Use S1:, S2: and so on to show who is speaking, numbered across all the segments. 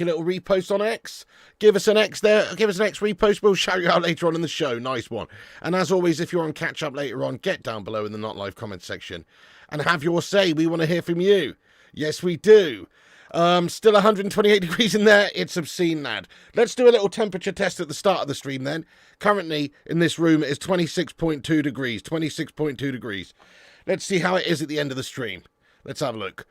S1: a little repost on X. Give us an X there. Give us an X repost. We'll shout you out later on in the show. Nice one. And as always, if you're on catch up later on, get down below in the not live comment section and have your say. We want to hear from you. Yes, we do. Still 128 degrees in there. It's obscene, lad. Let's do a little temperature test at the start of the stream then. Currently in this room it is 26.2 degrees. 26.2 degrees. Let's see how it is at the end of the stream. Let's have a look.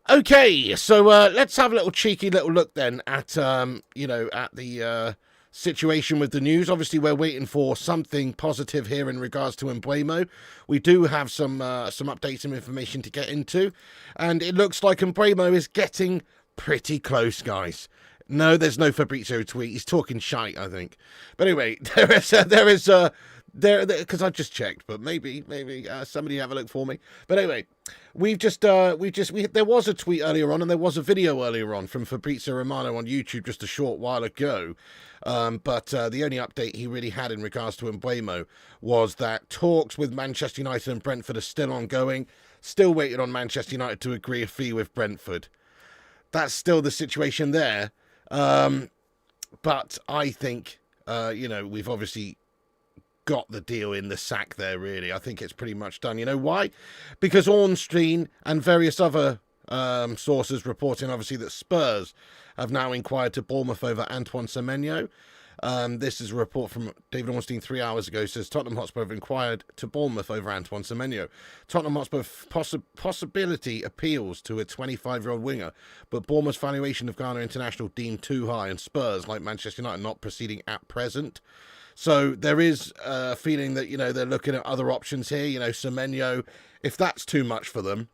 S1: Okay, so let's have a little cheeky little look then at, at the situation with the news. Obviously, we're waiting for something positive here in regards to Mbeumo. We do have some updates, some information to get into, and it looks like Mbeumo is getting pretty close, guys. No, there's no Fabrizio tweet. He's talking shite, I think. But anyway, there is because I just checked, but maybe somebody have a look for me. But anyway, there was a tweet earlier on, and there was a video earlier on from Fabrizio Romano on YouTube just a short while ago. But the only update he really had in regards to Mbeumo was that talks with Manchester United and Brentford are still ongoing. Still waiting on Manchester United to agree a fee with Brentford. That's still the situation there. But I think, we've obviously got the deal in the sack there, really. I think it's pretty much done. You know why? Because Ornstein and various other sources reporting, obviously, that Spurs have now inquired to Bournemouth over Antoine Semenyo. This is a report from David Ornstein 3 hours ago. Says Tottenham Hotspur have inquired to Bournemouth over Antoine Semenyo. Tottenham Hotspur possibility appeals to a 25-year-old winger, but Bournemouth's valuation of Ghana international deemed too high, and Spurs, like Manchester United, not proceeding at present. So there is a feeling that, they're looking at other options here. Semenyo, if that's too much for them,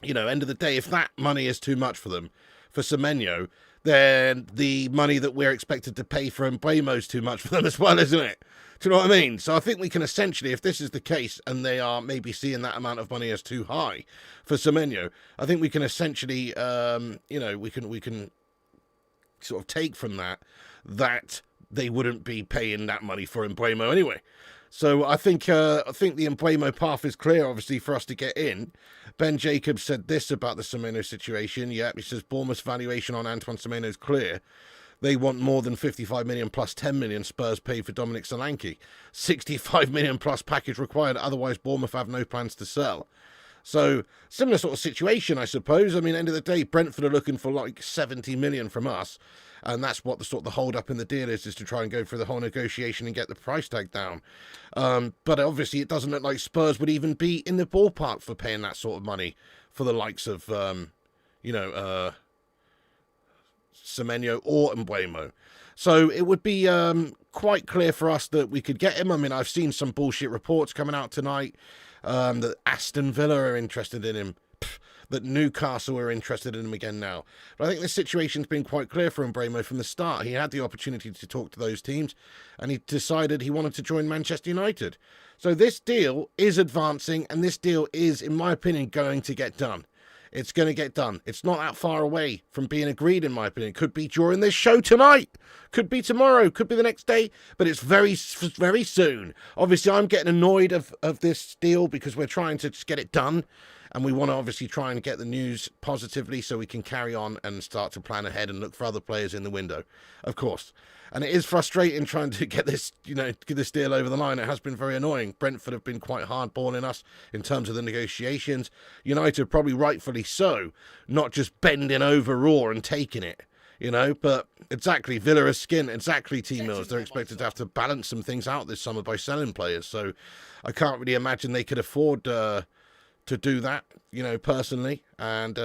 S1: end of the day, if that money is too much for them, for Semenyo, then the money that we're expected to pay for Mbeumo is too much for them as well, isn't it? Do you know what I mean? So I think we can essentially, if this is the case, and they are maybe seeing that amount of money as too high for Semenyo, I think we can essentially, we can sort of take from that they wouldn't be paying that money for Mbeumo anyway. So I think the Mbeumo path is clear, obviously, for us to get in. Ben Jacobs said this about the Semenyo situation. Yeah, he says Bournemouth's valuation on Antoine Semenyo is clear. They want more than 55 million plus 10 million Spurs paid for Dominic Solanke. 65 million plus package required, otherwise Bournemouth have no plans to sell. So, similar sort of situation, I suppose. I mean, end of the day, Brentford are looking for like 70 million from us. And that's what the hold up in the deal is to try and go through the whole negotiation and get the price tag down. But obviously it doesn't look like Spurs would even be in the ballpark for paying that sort of money for the likes of, Semenyo or Mbeumo. So it would be quite clear for us that we could get him. I mean, I've seen some bullshit reports coming out tonight that Aston Villa are interested in him. That Newcastle are interested in him again now. But I think this situation's been quite clear for Mbeumo from the start. He had the opportunity to talk to those teams, and he decided he wanted to join Manchester United. So this deal is advancing, and this deal is, in my opinion, going to get done. It's going to get done. It's not that far away from being agreed, in my opinion. It could be during this show tonight. Could be tomorrow. Could be the next day. But it's very, very soon. Obviously, I'm getting annoyed of this deal because we're trying to just get it done. And we want to obviously try and get the news positively so we can carry on and start to plan ahead and look for other players in the window, of course. And it is frustrating trying to get this, get this deal over the line. It has been very annoying. Brentford have been quite hardballing us in terms of the negotiations. United probably rightfully so, not just bending over Raw and taking it, But exactly, Villa are skin, exactly, T-Mills. They're expected to have to balance some things out this summer by selling players. So I can't really imagine they could afford to do that, personally. And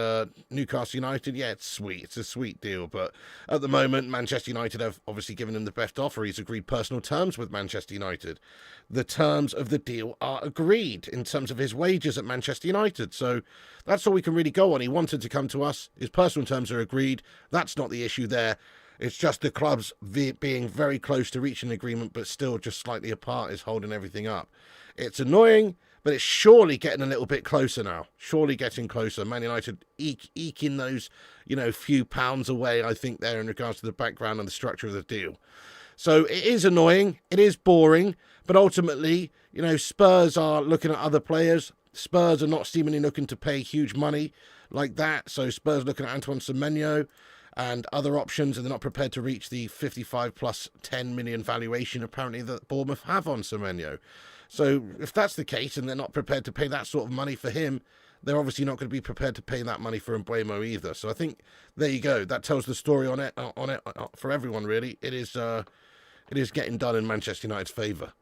S1: Newcastle United, yeah, it's sweet. It's a sweet deal. But at the moment, Manchester United have obviously given him the best offer. He's agreed personal terms with Manchester United. The terms of the deal are agreed in terms of his wages at Manchester United. So that's all we can really go on. He wanted to come to us. His personal terms are agreed. That's not the issue there. It's just the clubs being very close to reaching an agreement, but still just slightly apart is holding everything up. It's annoying, but it's surely getting a little bit closer now. Surely getting closer. Man United eking those, few pounds away, I think, there in regards to the background and the structure of the deal. So it is annoying. It is boring. But ultimately, Spurs are looking at other players. Spurs are not seemingly looking to pay huge money like that. So Spurs looking at Antoine Semenyo. and other options, and they're not prepared to reach the 55 plus 10 million valuation apparently that Bournemouth have on Semenyo. So if that's the case and they're not prepared to pay that sort of money for him, they're obviously not going to be prepared to pay that money for Mbeumo either. So I think there you go. That tells the story on it for everyone really. It is getting done in Manchester United's favour.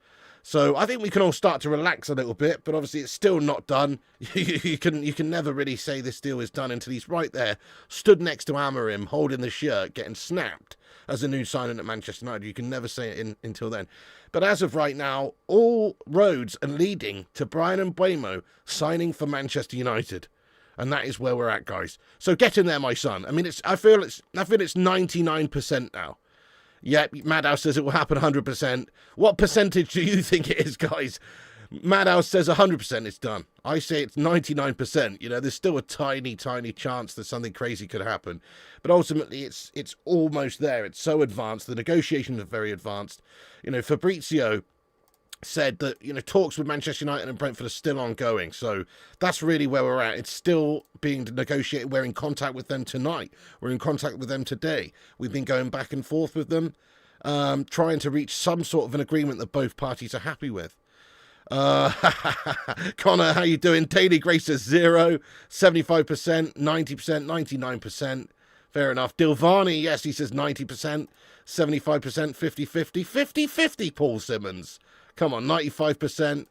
S1: So I think we can all start to relax a little bit, but obviously it's still not done. You can never really say this deal is done until he's right there, stood next to Amorim, holding the shirt, getting snapped as a new signing at Manchester United. You can never say it until then. But as of right now, all roads are leading to Bryan Mbeumo signing for Manchester United. And that is where we're at, guys. So get in there, my son. I mean, I feel it's 99% now. Yeah, Madhouse says it will happen 100%. What percentage do you think it is, guys? Madhouse says 100% it's done. I say it's 99%. You know, there's still a tiny, tiny chance that something crazy could happen. But ultimately, it's almost there. It's so advanced. The negotiations are very advanced. You know, Fabrizio said that, you know, talks with Manchester United and Brentford are still ongoing. So that's really where we're at. It's still being negotiated. We're in contact with them tonight. We're in contact with them today. We've been going back and forth with them, trying to reach some sort of an agreement that both parties are happy with. Connor, how you doing? Daily Grace says 0, 75%, 90%, 99%. Fair enough. Dilvani, yes, he says 90%, 75%, 50-50. 50-50, Paul Simmons. Come on, 95%.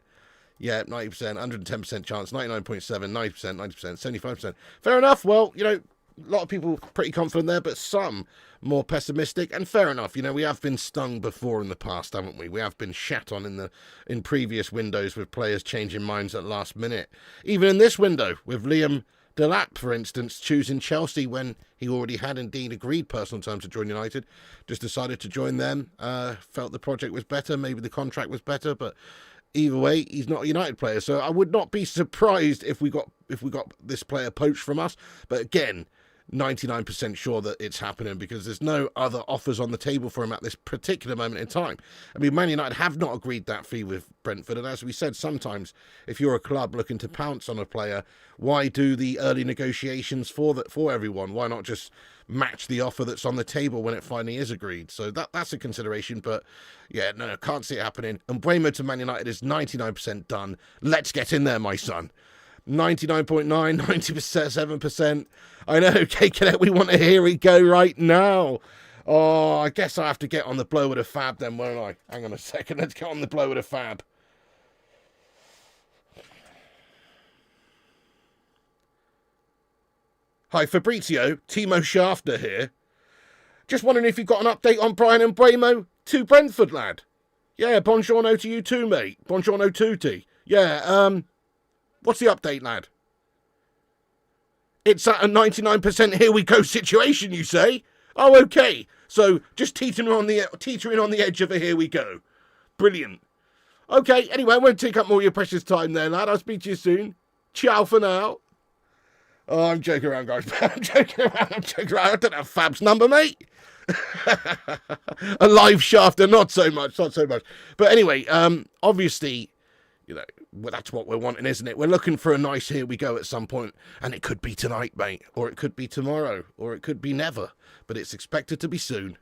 S1: Yeah, 90%, 110% chance, 99.7, 90%, 90%, 75%. Fair enough. Well, you know, a lot of people pretty confident there, but some more pessimistic. And fair enough. You know, we have been stung before in the past, haven't we? We have been shat on in previous windows with players changing minds at last minute. Even in this window, with Liam Delap, for instance, choosing Chelsea when he already had indeed agreed personal terms to join United, just decided to join them, felt the project was better, maybe the contract was better, but either way, he's not a United player. So I would not be surprised if we got this player poached from us. But again, 99% sure that it's happening because there's no other offers on the table for him at this particular moment in time. I mean, Man United have not agreed that fee with Brentford, and as we said, sometimes if you're a club looking to pounce on a player, why do the early negotiations for everyone? Why not just match the offer that's on the table when it finally is agreed? So that's a consideration, but yeah, no, can't see it happening. And Mbeumo to Man United is 99% done. Let's get in there, my son. 99.9, 97%. I know, KK, we want to hear it go right now. Oh, I guess I have to get on the blow with a fab then, won't I? Hang on a second, let's get on the blow with a fab. Hi, Fabrizio, Timo Shafter here. Just wondering if you've got an update on Bryan Mbeumo to Brentford, lad. Yeah, buongiorno to you too, mate. Buongiorno tutti. Yeah, what's the update, lad? It's at a 99% here we go situation, you say? Oh, okay. So just teetering on the edge of a here we go. Brilliant. Okay, anyway, I won't take up more of your precious time there, lad. I'll speak to you soon. Ciao for now. Oh, I'm joking around, guys. I'm joking around. I don't have Fab's number, mate. A live shafter, not so much. But anyway, obviously, you know, well, that's what we're wanting, isn't it? We're looking for a nice here we go at some point, and it could be tonight, mate, or it could be tomorrow, or it could be never, but it's expected to be soon.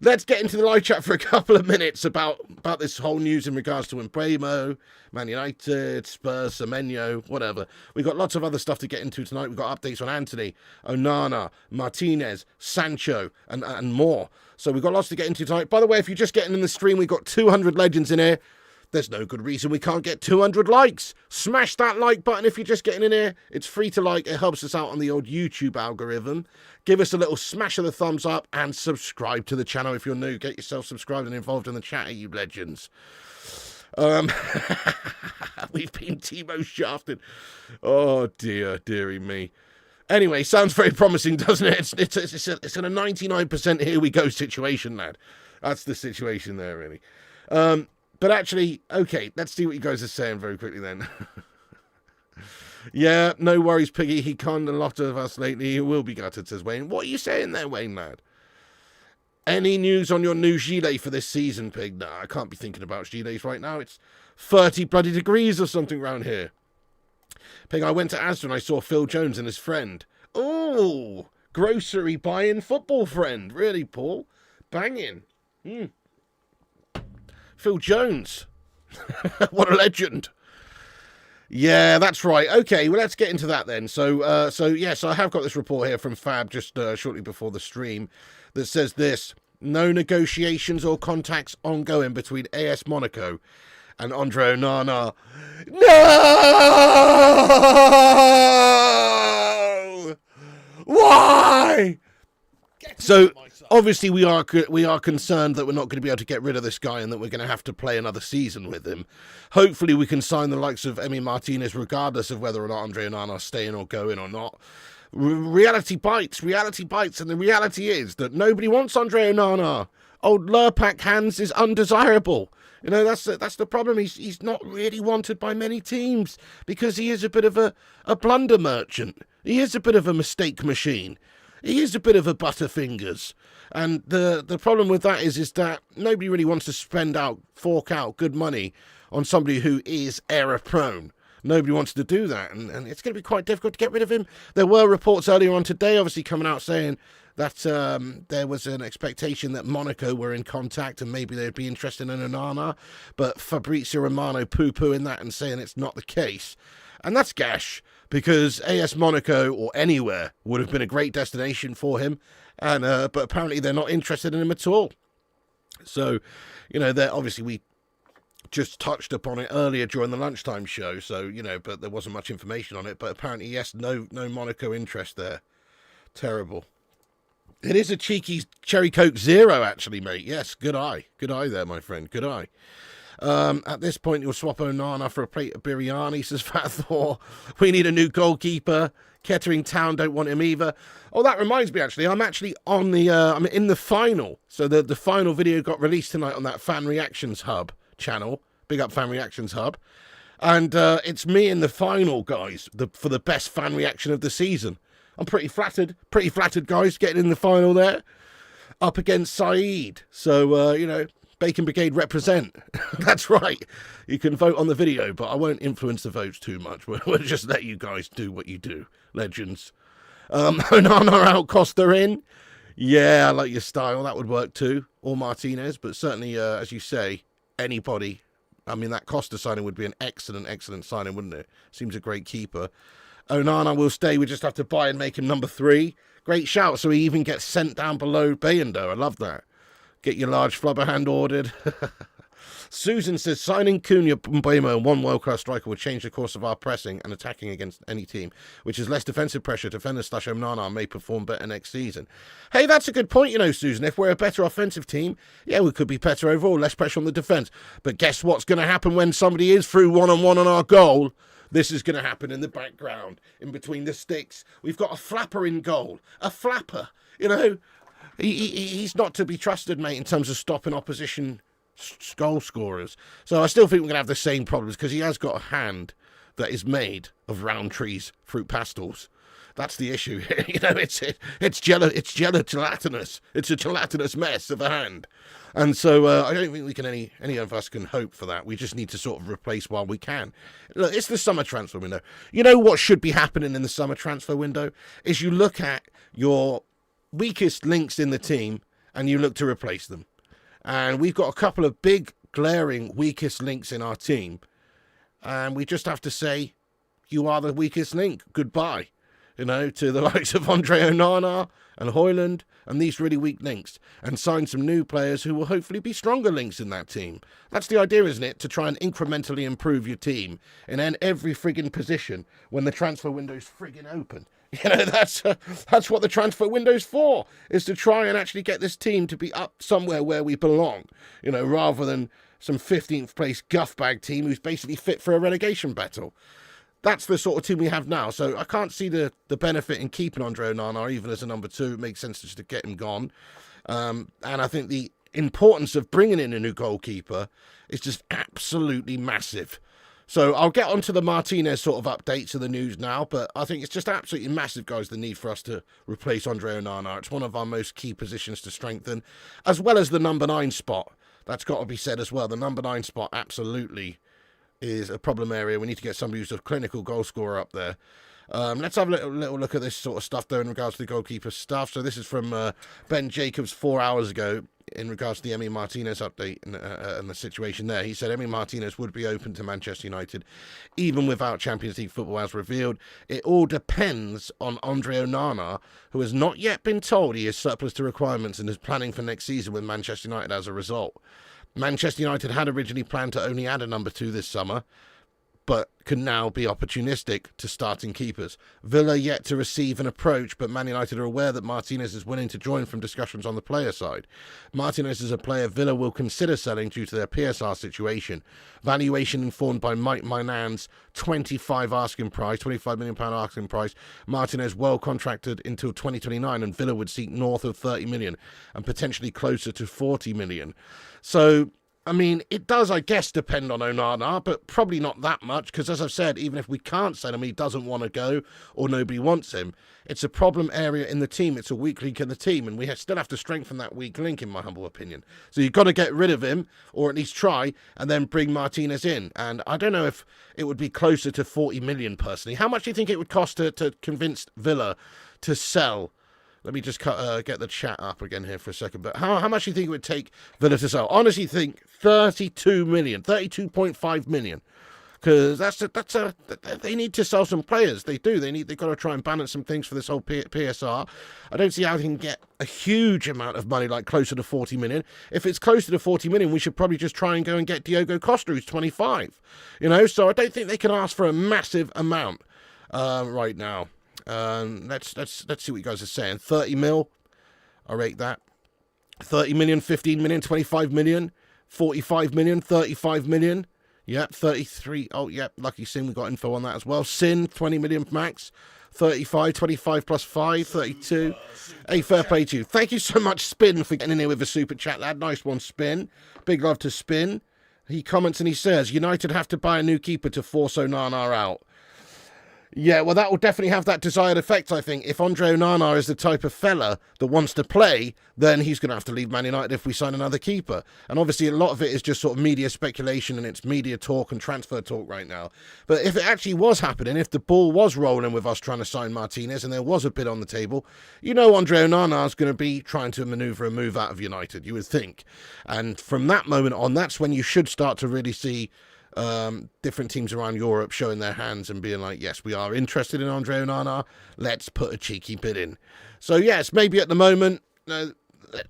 S1: Let's get into the live chat for a couple of minutes about this whole news in regards to Mbeumo, Man United, Spurs, Semenyo, whatever. We've got lots of other stuff to get into tonight. We've got updates on Antony, Onana, Martinez, Sancho, and more. So we've got lots to get into tonight. By the way, if you're just getting in the stream, we've got 200 legends in here. There's no good reason we can't get 200 likes. Smash that like button if you're just getting in here. It's free to like. It helps us out on the old YouTube algorithm. Give us a little smash of the thumbs up and subscribe to the channel if you're new. Get yourself subscribed and involved in the chat, you legends. We've been Timo shafted. Oh, dearie me. Anyway, sounds very promising, doesn't it? It's in a 99% here we go situation, lad. That's the situation there, really. But actually, okay, let's see what you guys are saying very quickly then. Yeah, no worries, Piggy. He conned a lot of us lately. He will be gutted, says Wayne. What are you saying there, Wayne, lad? Any news on your new gilet for this season, Pig? No, I can't be thinking about gilets right now. It's 30 bloody degrees or something around here. Pig, I went to Aston and I saw Phil Jones and his friend. Oh, grocery buying football friend. Really, Paul? Banging. Phil Jones. What a legend. Yeah, that's right. Okay, well, let's get into that then. So yes, I have got this report here from Fab just shortly before the stream that says this: no negotiations or contacts ongoing between AS Monaco and Andre Onana. No! Why? So obviously we are concerned that we're not going to be able to get rid of this guy and that we're going to have to play another season with him. Hopefully we can sign the likes of Emiliano Martinez regardless of whether or not Andre Onana is staying or going or not. Reality bites, and the reality is that nobody wants Andre Onana. Old Lurpak Hans is undesirable. You know, that's the problem. He's not really wanted by many teams because he is a bit of a blunder merchant. He is a bit of a mistake machine. He is a bit of a butterfingers. And the problem with that is that nobody really wants to fork out good money on somebody who is error-prone. Nobody wants to do that, and it's going to be quite difficult to get rid of him. There were reports earlier on today, obviously, coming out saying that there was an expectation that Monaco were in contact and maybe they'd be interested in Onana, but Fabrizio Romano poo-pooing that and saying it's not the case. And that's gash, because AS Monaco or anywhere would have been a great destination for him, and but apparently they're not interested in him at all. So, you know, obviously we just touched upon it earlier during the lunchtime show, so, you know, but there wasn't much information on it. But apparently, yes, no Monaco interest there. Terrible. It is a cheeky Cherry Coke Zero, actually, mate. Yes, good eye. Good eye there, my friend. Good eye. At this point, you'll swap Onana for a plate of biryani, says Fat Thor. We need a new goalkeeper. Kettering Town don't want him either. Oh, that reminds me, actually, I'm actually on the, I'm in the final. So the final video got released tonight on that Fan Reactions Hub channel. Big up Fan Reactions Hub. And it's me in the final, guys, for the best fan reaction of the season. I'm pretty flattered, guys, getting in the final there. Up against Saeed. So, you know, Bacon Brigade represent. That's right. You can vote on the video, but I won't influence the votes too much. We'll just let you guys do what you do. Legends. Onana out, Costa in. Yeah, I like your style. That would work too. Or Martinez, but certainly, as you say, anybody. I mean, that Costa signing would be an excellent signing, wouldn't it? Seems a great keeper. Onana will stay. We just have to buy and make him number 3. Great shout. So he even gets sent down below Bayendo. I love that. Get your large flubber hand ordered. Susan says, signing Cunha, Mbeumo and one world-class striker will change the course of our pressing and attacking against any team, which is less defensive pressure. Defenders / Onana may perform better next season. Hey, that's a good point, you know, Susan. If we're a better offensive team, yeah, we could be better overall, less pressure on the defence. But guess what's going to happen when somebody is through one-on-one on our goal? This is going to happen in the background, in between the sticks. We've got a flapper in goal. A flapper, you know. He's not to be trusted, mate, in terms of stopping opposition goal scorers. So I still think we're going to have the same problems because he has got a hand that is made of Roundtree's fruit pastels. That's the issue here. You know, it's gelatinous. It's a gelatinous mess of a hand. And so I don't think we can any of us can hope for that. We just need to sort of replace while we can. Look, it's the summer transfer window. You know what should be happening in the summer transfer window is you look at your weakest links in the team and you look to replace them. And we've got a couple of big, glaring, weakest links in our team. And we just have to say, you are the weakest link. Goodbye. You know, to the likes of Andre Onana and Højlund and these really weak links. And sign some new players who will hopefully be stronger links in that team. That's the idea, isn't it? To try and incrementally improve your team in every friggin' position when the transfer window's friggin' open. You know, that's what the transfer window's for, is to try and actually get this team to be up somewhere where we belong, you know, rather than some 15th place guffbag team who's basically fit for a relegation battle. That's the sort of team we have now, so I can't see the benefit in keeping Andre Onana even as a number 2. It makes sense just to get him gone. And I think the importance of bringing in a new goalkeeper is just absolutely massive. So I'll get onto the Martinez sort of updates of the news now, but I think it's just absolutely massive, guys, the need for us to replace Andre Onana. It's one of our most key positions to strengthen, as well as the number 9 spot. That's got to be said as well. The number 9 spot absolutely is a problem area. We need to get somebody who's a clinical goal scorer up there. Let's have a little look at this sort of stuff, though, in regards to the goalkeeper stuff. So this is from Ben Jacobs 4 hours ago in regards to the Emi Martinez update and the situation there. He said Emi Martinez would be open to Manchester United, even without Champions League football as revealed. It all depends on Andre Onana, who has not yet been told he is surplus to requirements and is planning for next season with Manchester United as a result. Manchester United had originally planned to only add a number 2 this summer, but can now be opportunistic to starting keepers. Villa yet to receive an approach, but Man United are aware that Martinez is willing to join from discussions on the player side. Martinez is a player Villa will consider selling due to their PSR situation. Valuation informed by Mike Mynan's £25 million asking price. Martinez well contracted until 2029, and Villa would seek north of 30 million and potentially closer to 40 million. So, I mean, it does, I guess, depend on Onana, but probably not that much, because as I've said, even if we can't sell him, he doesn't want to go or nobody wants him. It's a problem area in the team. It's a weak link in the team, and we still have to strengthen that weak link, in my humble opinion. So you've got to get rid of him, or at least try, and then bring Martinez in. And I don't know if it would be closer to 40 million, personally. How much do you think it would cost to convince Villa to sell? Let me just get the chat up again here for a second. But how much do you think it would take Villa to sell? Honestly, think 32 million, 32.5 million. Because they need to sell some players. They do. They've got to try and balance some things for this whole PSR. I don't see how they can get a huge amount of money, like closer to 40 million. If it's closer to 40 million, we should probably just try and go and get Diogo Costa, who's 25. So I don't think they can ask for a massive amount right now. Let's see what you guys are saying. 30 mil, I rate that. 30 million, 15 million, 25 million, 45 million, 35 million. Yep, 33. Oh, yep, Lucky Sin, we got info on that as well. Sin, 20 million max. 35, 25 plus 5, 32. Hey, fair play to you. Thank you so much, Spin, for getting in here with a super chat, lad. Nice one, Spin. Big love to Spin. He comments and he says, United have to buy a new keeper to force Onana out. Yeah, well, that will definitely have that desired effect, I think. If Andre Onana is the type of fella that wants to play, then he's going to have to leave Man United if we sign another keeper. And obviously, a lot of it is just sort of media speculation and it's media talk and transfer talk right now. But if it actually was happening, if the ball was rolling with us trying to sign Martinez and there was a bid on the table, Andre Onana is going to be trying to manoeuvre a move out of United, you would think. And from that moment on, that's when you should start to really see different teams around Europe showing their hands and being like, yes, we are interested in Andre Onana, let's put a cheeky bid in. So yes, maybe at the moment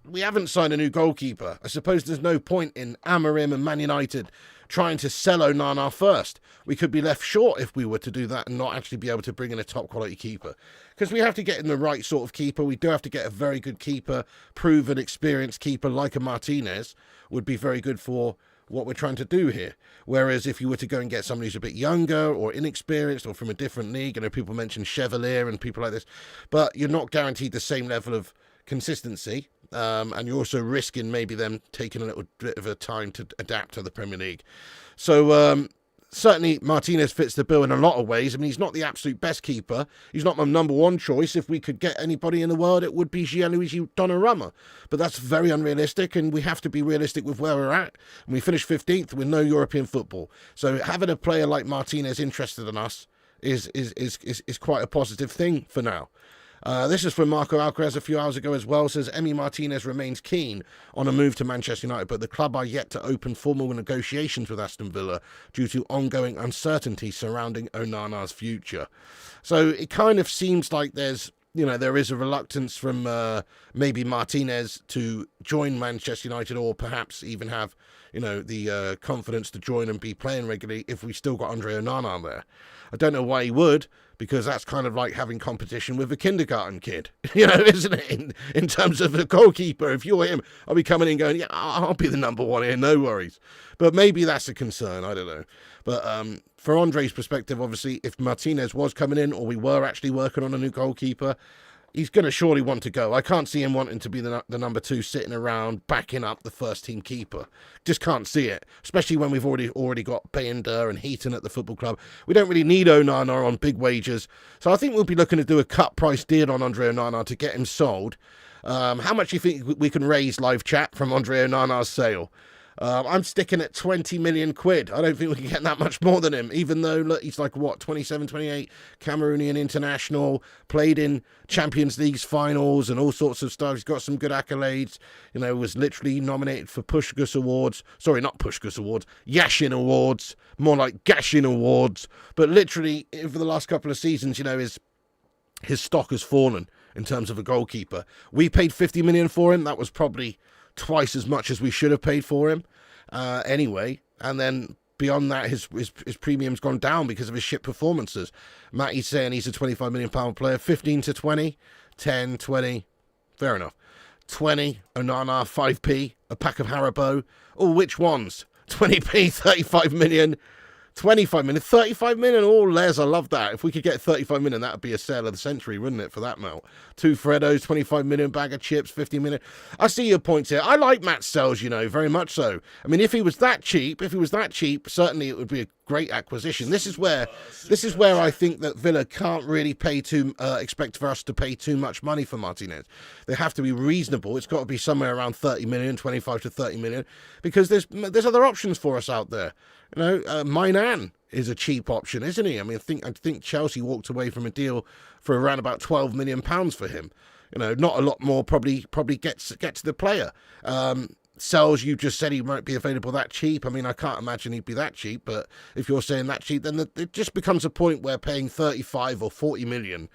S1: we haven't signed a new goalkeeper. I suppose there's no point in Amorim and Man United trying to sell Onana first. We could be left short if we were to do that and not actually be able to bring in a top quality keeper, because we have to get in the right sort of keeper. We do have to get a very good keeper, proven, experienced keeper like a Martinez would be very good for what we're trying to do here. Whereas if you were to go and get somebody who's a bit younger or inexperienced or from a different league, people mention Chevalier and people like this, but you're not guaranteed the same level of consistency, and you're also risking maybe them taking a little bit of a time to adapt to the Premier League. So certainly Martinez fits the bill in a lot of ways. I mean, he's not the absolute best keeper. He's not my number one choice. If we could get anybody in the world, it would be Gianluigi Donnarumma. But that's very unrealistic, and we have to be realistic with where we're at. And we finished 15th with no European football. So having a player like Martinez interested in us is quite a positive thing for now. This is from Marco Alcaraz a few hours ago as well. Says Emi Martinez remains keen on a move to Manchester United, but the club are yet to open formal negotiations with Aston Villa due to ongoing uncertainty surrounding Onana's future. So it kind of seems like there is a reluctance from maybe Martinez to join Manchester United, or perhaps even have the confidence to join and be playing regularly if we still got Andre Onana there. I don't know why he would, because that's kind of like having competition with a kindergarten kid, isn't it? In terms of a goalkeeper, if you're him, I'll be coming in going, yeah, I'll be the number one here, no worries. But maybe that's a concern, I don't know. But for Andre's perspective, obviously, if Martinez was coming in or we were actually working on a new goalkeeper, he's going to surely want to go. I can't see him wanting to be the number 2 sitting around backing up the first team keeper. Just can't see it, especially when we've already got Bender and Heaton at the football club. We don't really need Onana on big wages. So I think we'll be looking to do a cut price deal on Andre Onana to get him sold. How much do you think we can raise, live chat, from Andre Onana's sale? I'm sticking at 20 million quid. I don't think we can get that much more than him, even though, look, he's like, what, 27, 28, Cameroonian international, played in Champions League's finals and all sorts of stuff. He's got some good accolades, you know, was literally nominated for Pushkas Awards. Sorry, not Pushkas Awards, Yashin Awards, more like Gashin Awards. But literally, over the last couple of seasons, you know, his stock has fallen in terms of a goalkeeper. We paid 50 million for him. That was probably twice as much as we should have paid for him anyway. And then beyond that, his premium's gone down because of his shit performances. Matty's saying he's a £25 million player. 15 to 20, 10, 20, fair enough. 20, Onana, 5p, a pack of Haribo. Oh, which ones? 20p, 35 million, 25 million, 35 million. Oh, Les, I love that. If we could get 35 million, that would be a sale of the century, wouldn't it, for that melt? 2 Freddos, 25 million, bag of chips, 50 million. I see your points here. I like Matt Sells, you know, very much so. I mean, if he was that cheap, certainly it would be a great acquisition. This is where I think that Villa can't really expect for us to pay too much money for Martinez. They have to be reasonable. It's got to be somewhere around 30 million, 25 to 30 million, because there's other options for us out there. You know, Mainan is a cheap option, isn't he? I mean, I think Chelsea walked away from a deal for around about £12 million for him. You know, not a lot more. Probably gets to the player. Sells, you just said he won't be available that cheap. I mean, I can't imagine he'd be that cheap. But if you're saying that cheap, then it just becomes a point where paying 35 or 40 million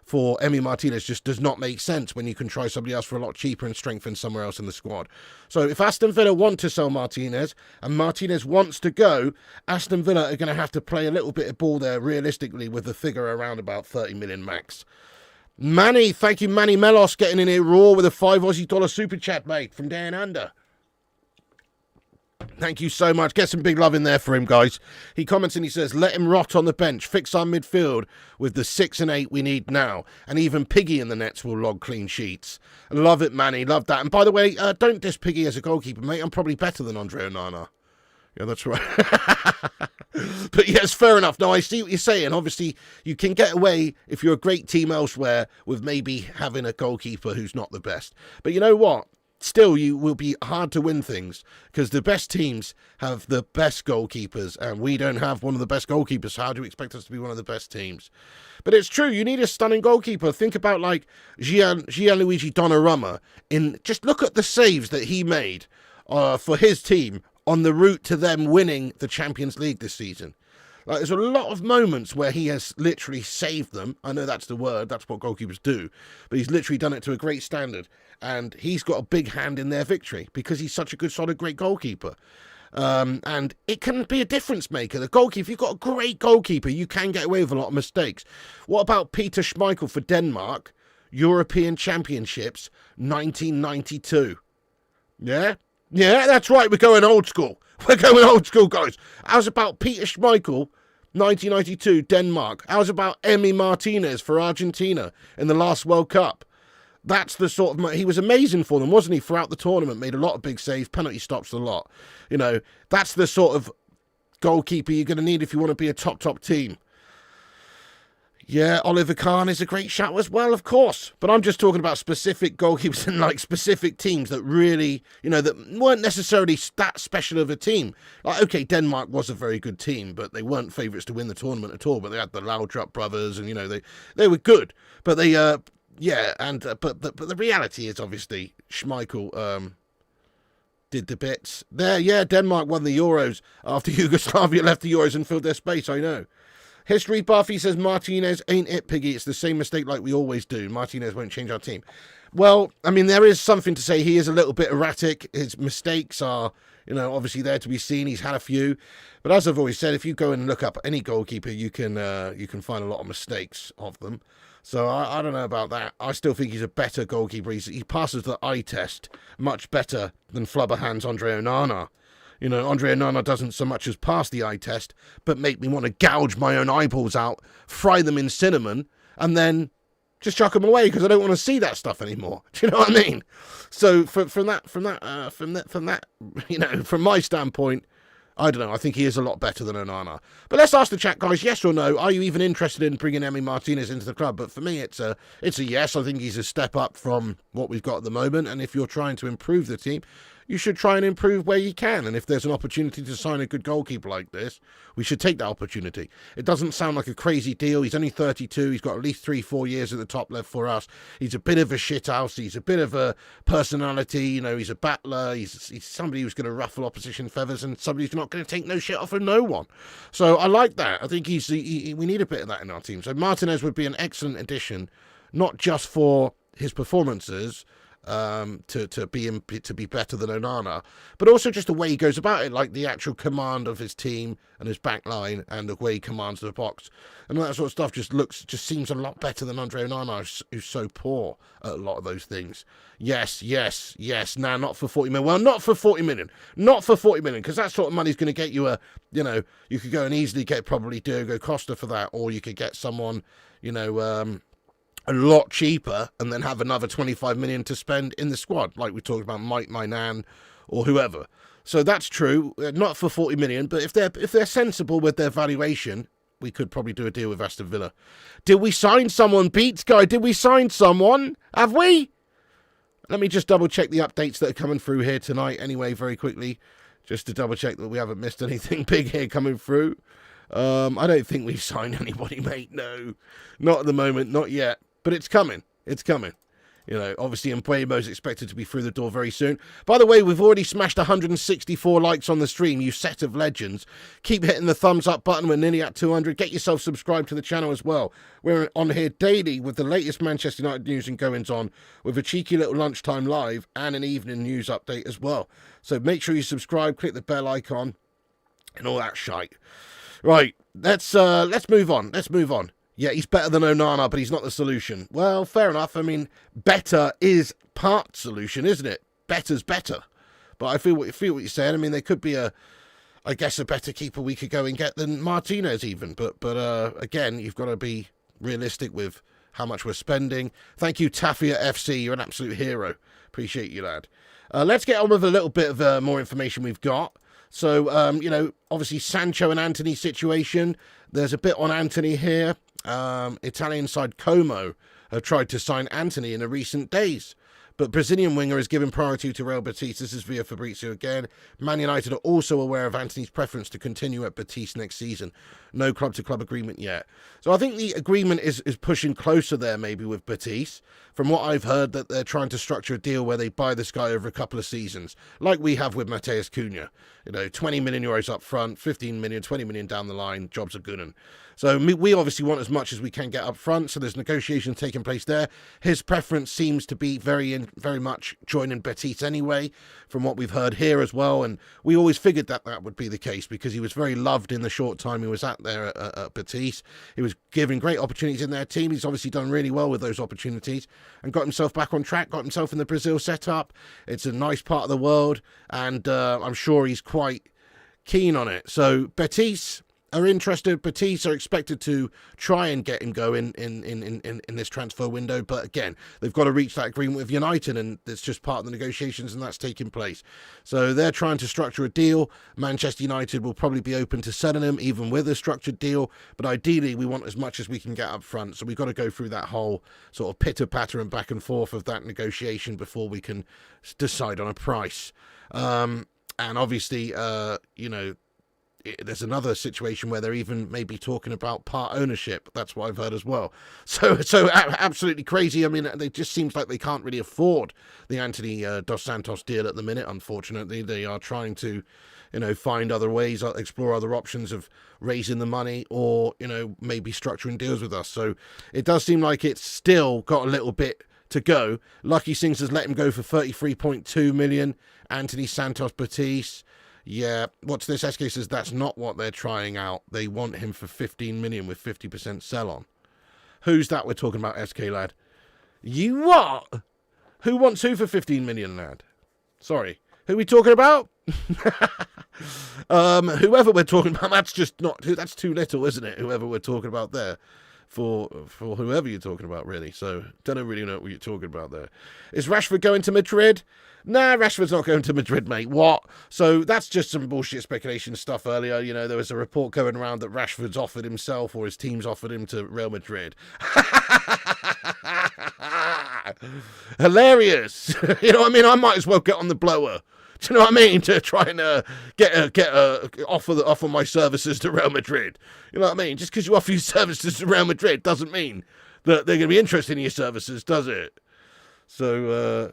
S1: for Emi Martinez just does not make sense when you can try somebody else for a lot cheaper and strengthen somewhere else in the squad. So if Aston Villa want to sell Martinez and Martinez wants to go, Aston Villa are going to have to play a little bit of ball there realistically with the figure around about 30 million max. Manny, thank you, Manny Melos, getting in here raw with a $5 super chat, mate, from down under. Thank you so much. Get some big love in there for him, guys. He comments and he says, let him rot on the bench. Fix our midfield with the 6 and 8 we need now. And even Piggy in the nets will log clean sheets. Love it, Manny. Love that. And by the way, don't diss Piggy as a goalkeeper, mate. I'm probably better than Andre Onana. Yeah, that's right. But yes, fair enough. No, I see what you're saying. Obviously, you can get away if you're a great team elsewhere with maybe having a goalkeeper who's not the best. But you know what? Still, you will be hard to win things because the best teams have the best goalkeepers and we don't have one of the best goalkeepers. So how do you expect us to be one of the best teams? But it's true. You need a stunning goalkeeper. Think about like Gianluigi Donnarumma. Just look at the saves that he made for his team on the route to them winning the Champions League this season. Like, there's a lot of moments where he has literally saved them. I know that's the word. That's what goalkeepers do. But he's literally done it to a great standard. And he's got a big hand in their victory because he's such a good, solid, great goalkeeper. And it can be a difference maker. The goalkeeper, if you've got a great goalkeeper, you can get away with a lot of mistakes. What about Peter Schmeichel for Denmark? European Championships, 1992. Yeah? Yeah, that's right. We're going old school. We're going old school, guys. How's about Peter Schmeichel, 1992, Denmark? How's about Emi Martinez for Argentina in the last World Cup? That's the sort of... He was amazing for them, wasn't he, throughout the tournament? Made a lot of big saves, penalty stops a lot. You know, that's the sort of goalkeeper you're going to need if you want to be a top team. Yeah, Oliver Kahn is a great shout as well, of course. But I'm just talking about specific goalkeepers and like specific teams that really, you know, that weren't necessarily that special of a team. Like, okay, Denmark was a very good team, but they weren't favourites to win the tournament at all. But they had the Laudrup brothers, and you know they were good. But they, but the reality is obviously Schmeichel did the bits there. Yeah, Denmark won the Euros after Yugoslavia left the Euros and filled their space. I know. History Buffy says Martinez ain't it, Piggy. It's the same mistake like we always do. Martinez won't change our team. Well, I mean, there is something to say. He is a little bit erratic. His mistakes are, you know, obviously there to be seen. He's had a few. But as I've always said, if you go and look up any goalkeeper, you can find a lot of mistakes of them. So I don't know about that. I still think he's a better goalkeeper. He passes the eye test much better than Flubberhands Andre Onana. You know, Andre Onana doesn't so much as pass the eye test, but make me want to gouge my own eyeballs out, fry them in cinnamon, and then just chuck them away because I don't want to see that stuff anymore. Do you know what I mean? So from that, you know, from my standpoint, I don't know. I think he is a lot better than Onana. But let's ask the chat, guys. Yes or no? Are you even interested in bringing Emi Martinez into the club? But for me, it's a yes. I think he's a step up from what we've got at the moment. And if you're trying to improve the team, you should try and improve where you can. And if there's an opportunity to sign a good goalkeeper like this, we should take that opportunity. It doesn't sound like a crazy deal. He's only 32. He's got at least 3-4 years at the top left for us. He's a bit of a shithouse. He's a bit of a personality. You know, he's a battler. He's somebody who's going to ruffle opposition feathers and somebody who's not going to take no shit off of no one. So I like that. I think we need a bit of that in our team. So Martinez would be an excellent addition, not just for his performances, to be better than Onana, but also just the way he goes about it, like the actual command of his team and his back line and the way he commands the box and all that sort of stuff just seems a lot better than Andre Onana, who's so poor at a lot of those things. Yes. Nah, not for 40 million. Well, not for 40 million. Not for 40 million, because that sort of money's going to get you you could go and easily get probably Diogo Costa for that, or you could get someone, a lot cheaper and then have another 25 million to spend in the squad, like we talked about Mike Mainan or whoever. So that's true, not for 40 million, but if they're sensible with their valuation, we could probably do a deal with Aston Villa. Did we sign someone, Beats Guy? Did we sign someone? Have we? Let me just double check the updates that are coming through here tonight anyway, very quickly, just to double check that we haven't missed anything big here coming through. I don't think we've signed anybody, mate. No, not at the moment, not yet. But it's coming. It's coming. Obviously Mbeumo is expected to be through the door very soon. By the way, we've already smashed 164 likes on the stream, you set of legends. Keep hitting the thumbs up button. We're nearly at 200. Get yourself subscribed to the channel as well. We're on here daily with the latest Manchester United news and goings on, with a cheeky little lunchtime live and an evening news update as well. So make sure you subscribe, click the bell icon, and all that shite. Right, let's move on. Let's move on. Yeah, he's better than Onana, but he's not the solution. Well, fair enough. I mean, better is part solution, isn't it? Better's better. But I feel what you're saying. I mean, there could be a better keeper we could go and get than Martinez even. But again, you've got to be realistic with how much we're spending. Thank you, Tafia FC. You're an absolute hero. Appreciate you, lad. Let's get on with a little bit of more information we've got. So, obviously Sancho and Antony situation. There's a bit on Antony here. Italian side Como have tried to sign Antony in the recent days, but Brazilian winger is given priority to Real Betis. This is via Fabrizio again. Man United are also aware of Antony's preference to continue at Betis next season. No club-to-club agreement yet. So I think the agreement is pushing closer there maybe with Betis. From what I've heard, that they're trying to structure a deal where they buy this guy over a couple of seasons, like we have with Mateus Cunha. 20 million euros up front, 15 million, 20 million down the line, jobs are good. So we obviously want as much as we can get up front, so there's negotiations taking place there. His preference seems to be very much joining Betis anyway, from what we've heard here as well, and we always figured that would be the case because he was very loved in the short time he was at there at Betis. He was given great opportunities in their team. He's obviously done really well with those opportunities and got himself back on track, got himself in the Brazil setup. It's a nice part of the world, and I'm sure he's quite keen on it. So Betis are interested. Betis are expected to try and get him going in this transfer window, but again, they've got to reach that agreement with United, and it's just part of the negotiations, and that's taking place. So they're trying to structure a deal. Manchester United will probably be open to selling him, even with a structured deal, but ideally we want as much as we can get up front, so we've got to go through that whole sort of pitter-patter and back and forth of that negotiation before we can decide on a price. And obviously, there's another situation where they're even maybe talking about part ownership. That's what I've heard as well. So absolutely crazy. I mean, it just seems like they can't really afford the Antony Dos Santos deal at the minute, unfortunately. They are trying to, find other ways, explore other options of raising the money or, maybe structuring deals with us. So it does seem like it's still got a little bit to go. Lucky Sings has let him go for 33.2 million. Antony Santos Betis. Yeah, what's this? SK says that's not what they're trying out. They want him for 15 million with 50% sell on. Who's that we're talking about, SK lad? You what? Who wants who for 15 million, lad? Sorry. Who are we talking about? Whoever we're talking about, that's too little, isn't it? Whoever we're talking about there. For whoever you're talking about, really. So, don't really know what you're talking about there. Is Rashford going to Madrid? Nah, Rashford's not going to Madrid, mate. What? So, that's just some bullshit speculation stuff earlier. There was a report going around that Rashford's offered himself or his team's offered him to Real Madrid. Hilarious. I might as well get on the blower. Do you know what I mean? To try and offer my services to Real Madrid. You know what I mean? Just because you offer your services to Real Madrid doesn't mean that they're going to be interested in your services, does it? So,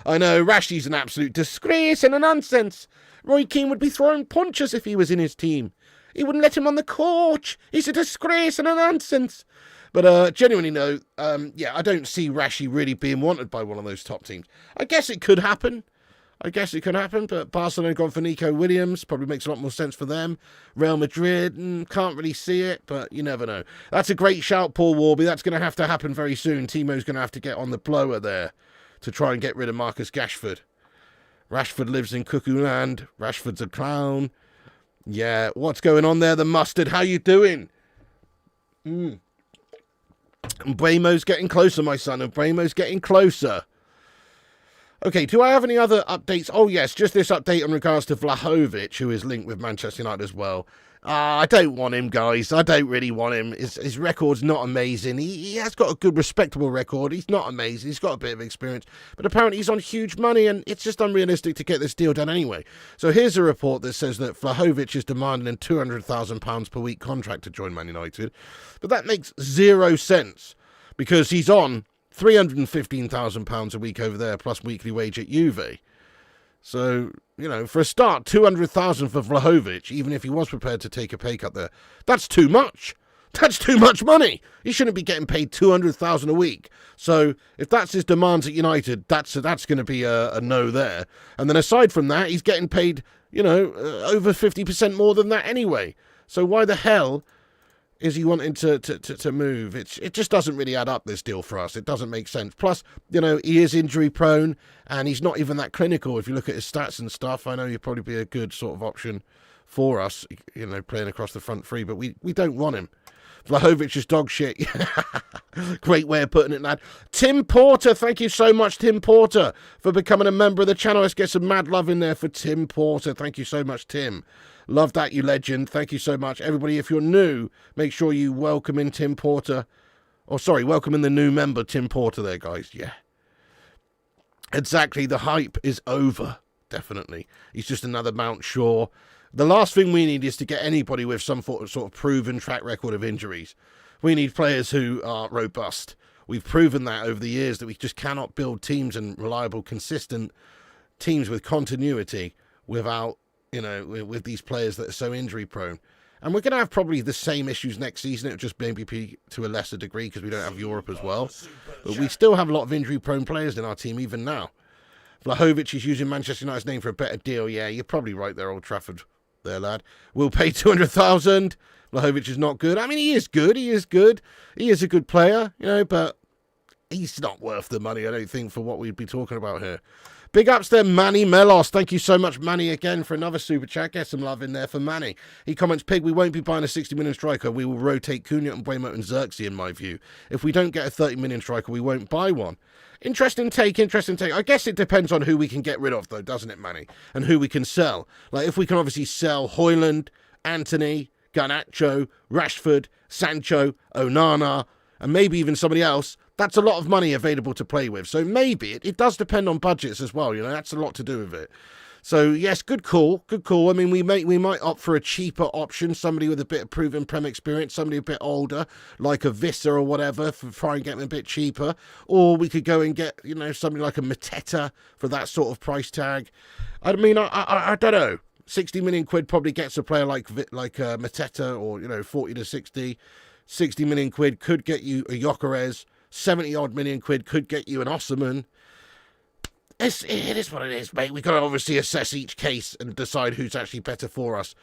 S1: I know, Rashi's an absolute disgrace and a nonsense. Roy Keane would be throwing punches if he was in his team. He wouldn't let him on the coach. He's a disgrace and a nonsense. But genuinely, no, I don't see Rashi really being wanted by one of those top teams. I guess it could happen. But Barcelona gone for Nico Williams. Probably makes a lot more sense for them. Real Madrid, can't really see it, but you never know. That's a great shout, Paul Warby. That's going to have to happen very soon. Timo's going to have to get on the blower there to try and get rid of Marcus Rashford. Rashford lives in cuckoo land. Rashford's a clown. Yeah, what's going on there? The mustard, how you doing? Mbeumo's getting closer, my son. Mbeumo's getting closer. Okay, do I have any other updates? Oh, yes, just this update in regards to Vlahovic, who is linked with Manchester United as well. I don't want him, guys. I don't really want him. His record's not amazing. He has got a good, respectable record. He's not amazing. He's got a bit of experience. But apparently he's on huge money, and it's just unrealistic to get this deal done anyway. So here's a report that says that Vlahovic is demanding a £200,000 per week contract to join Man United. But that makes 0 sense, because he's on £315,000 a week over there, plus weekly wage at Juve. So, for a start, 200,000 for Vlahovic, even if he was prepared to take a pay cut there, that's too much. That's too much money. He shouldn't be getting paid 200,000 a week. So, if that's his demands at United, that's going to be a no there. And then aside from that, he's getting paid, over 50% more than that anyway. So why the hell is he wanting to move? It just doesn't really add up, this deal, for us. It doesn't make sense. Plus, he is injury prone, and he's not even that clinical. If you look at his stats and stuff, I know he'd probably be a good sort of option for us, playing across the front three, but we don't want him. Vlahovic is dog shit. Great way of putting it, lad. Tim Porter, thank you so much, Tim Porter, for becoming a member of the channel. Let's get some mad love in there for Tim Porter. Thank you so much, Tim. Love that, you legend. Thank you so much. Everybody, if you're new, make sure you welcome in Tim Porter. Welcome in the new member, Tim Porter there, guys. Yeah. Exactly. The hype is over. Definitely. He's just another Mount Shaw. The last thing we need is to get anybody with some sort of proven track record of injuries. We need players who are robust. We've proven that over the years, that we just cannot build teams and reliable, consistent teams with continuity without, with these players that are so injury prone. And we're going to have probably the same issues next season. It'll just maybe be to a lesser degree because we don't have Europe as well. But we still have a lot of injury prone players in our team even now. Vlahovic is using Manchester United's name for a better deal. Yeah, you're probably right there, Old Trafford. There, lad. We'll pay 200,000. Vlahovic is not good. I mean, he is good. He is good. He is a good player, but he's not worth the money, I don't think, for what we'd be talking about here. Big ups there, Manny Melos. Thank you so much, Manny, again, for another super chat. Get some love in there for Manny. He comments, Pig, we won't be buying a 60 million striker. We will rotate Cunha and Mbeumo and Xerxes, in my view. If we don't get a 30 million striker, we won't buy one. Interesting take. I guess it depends on who we can get rid of, though, doesn't it, Manny? And who we can sell. Like, if we can obviously sell Højlund, Antony, Garnacho, Rashford, Sancho, Onana, and maybe even somebody else, that's a lot of money available to play with. So maybe it does depend on budgets as well. That's a lot to do with it. So yes, good call. I mean, we might opt for a cheaper option, somebody with a bit of proven Prem experience, somebody a bit older, like a Vissa or whatever, for try and get them a bit cheaper. Or we could go and get, somebody like a Mateta for that sort of price tag. I mean, I don't know. 60 million quid probably gets a player like Mateta, or 40 to 60. 60 million quid could get you a Gyokeres. 70 odd million quid could get you an Osman. It is what it is, mate. We've got to obviously assess each case and decide who's actually better for us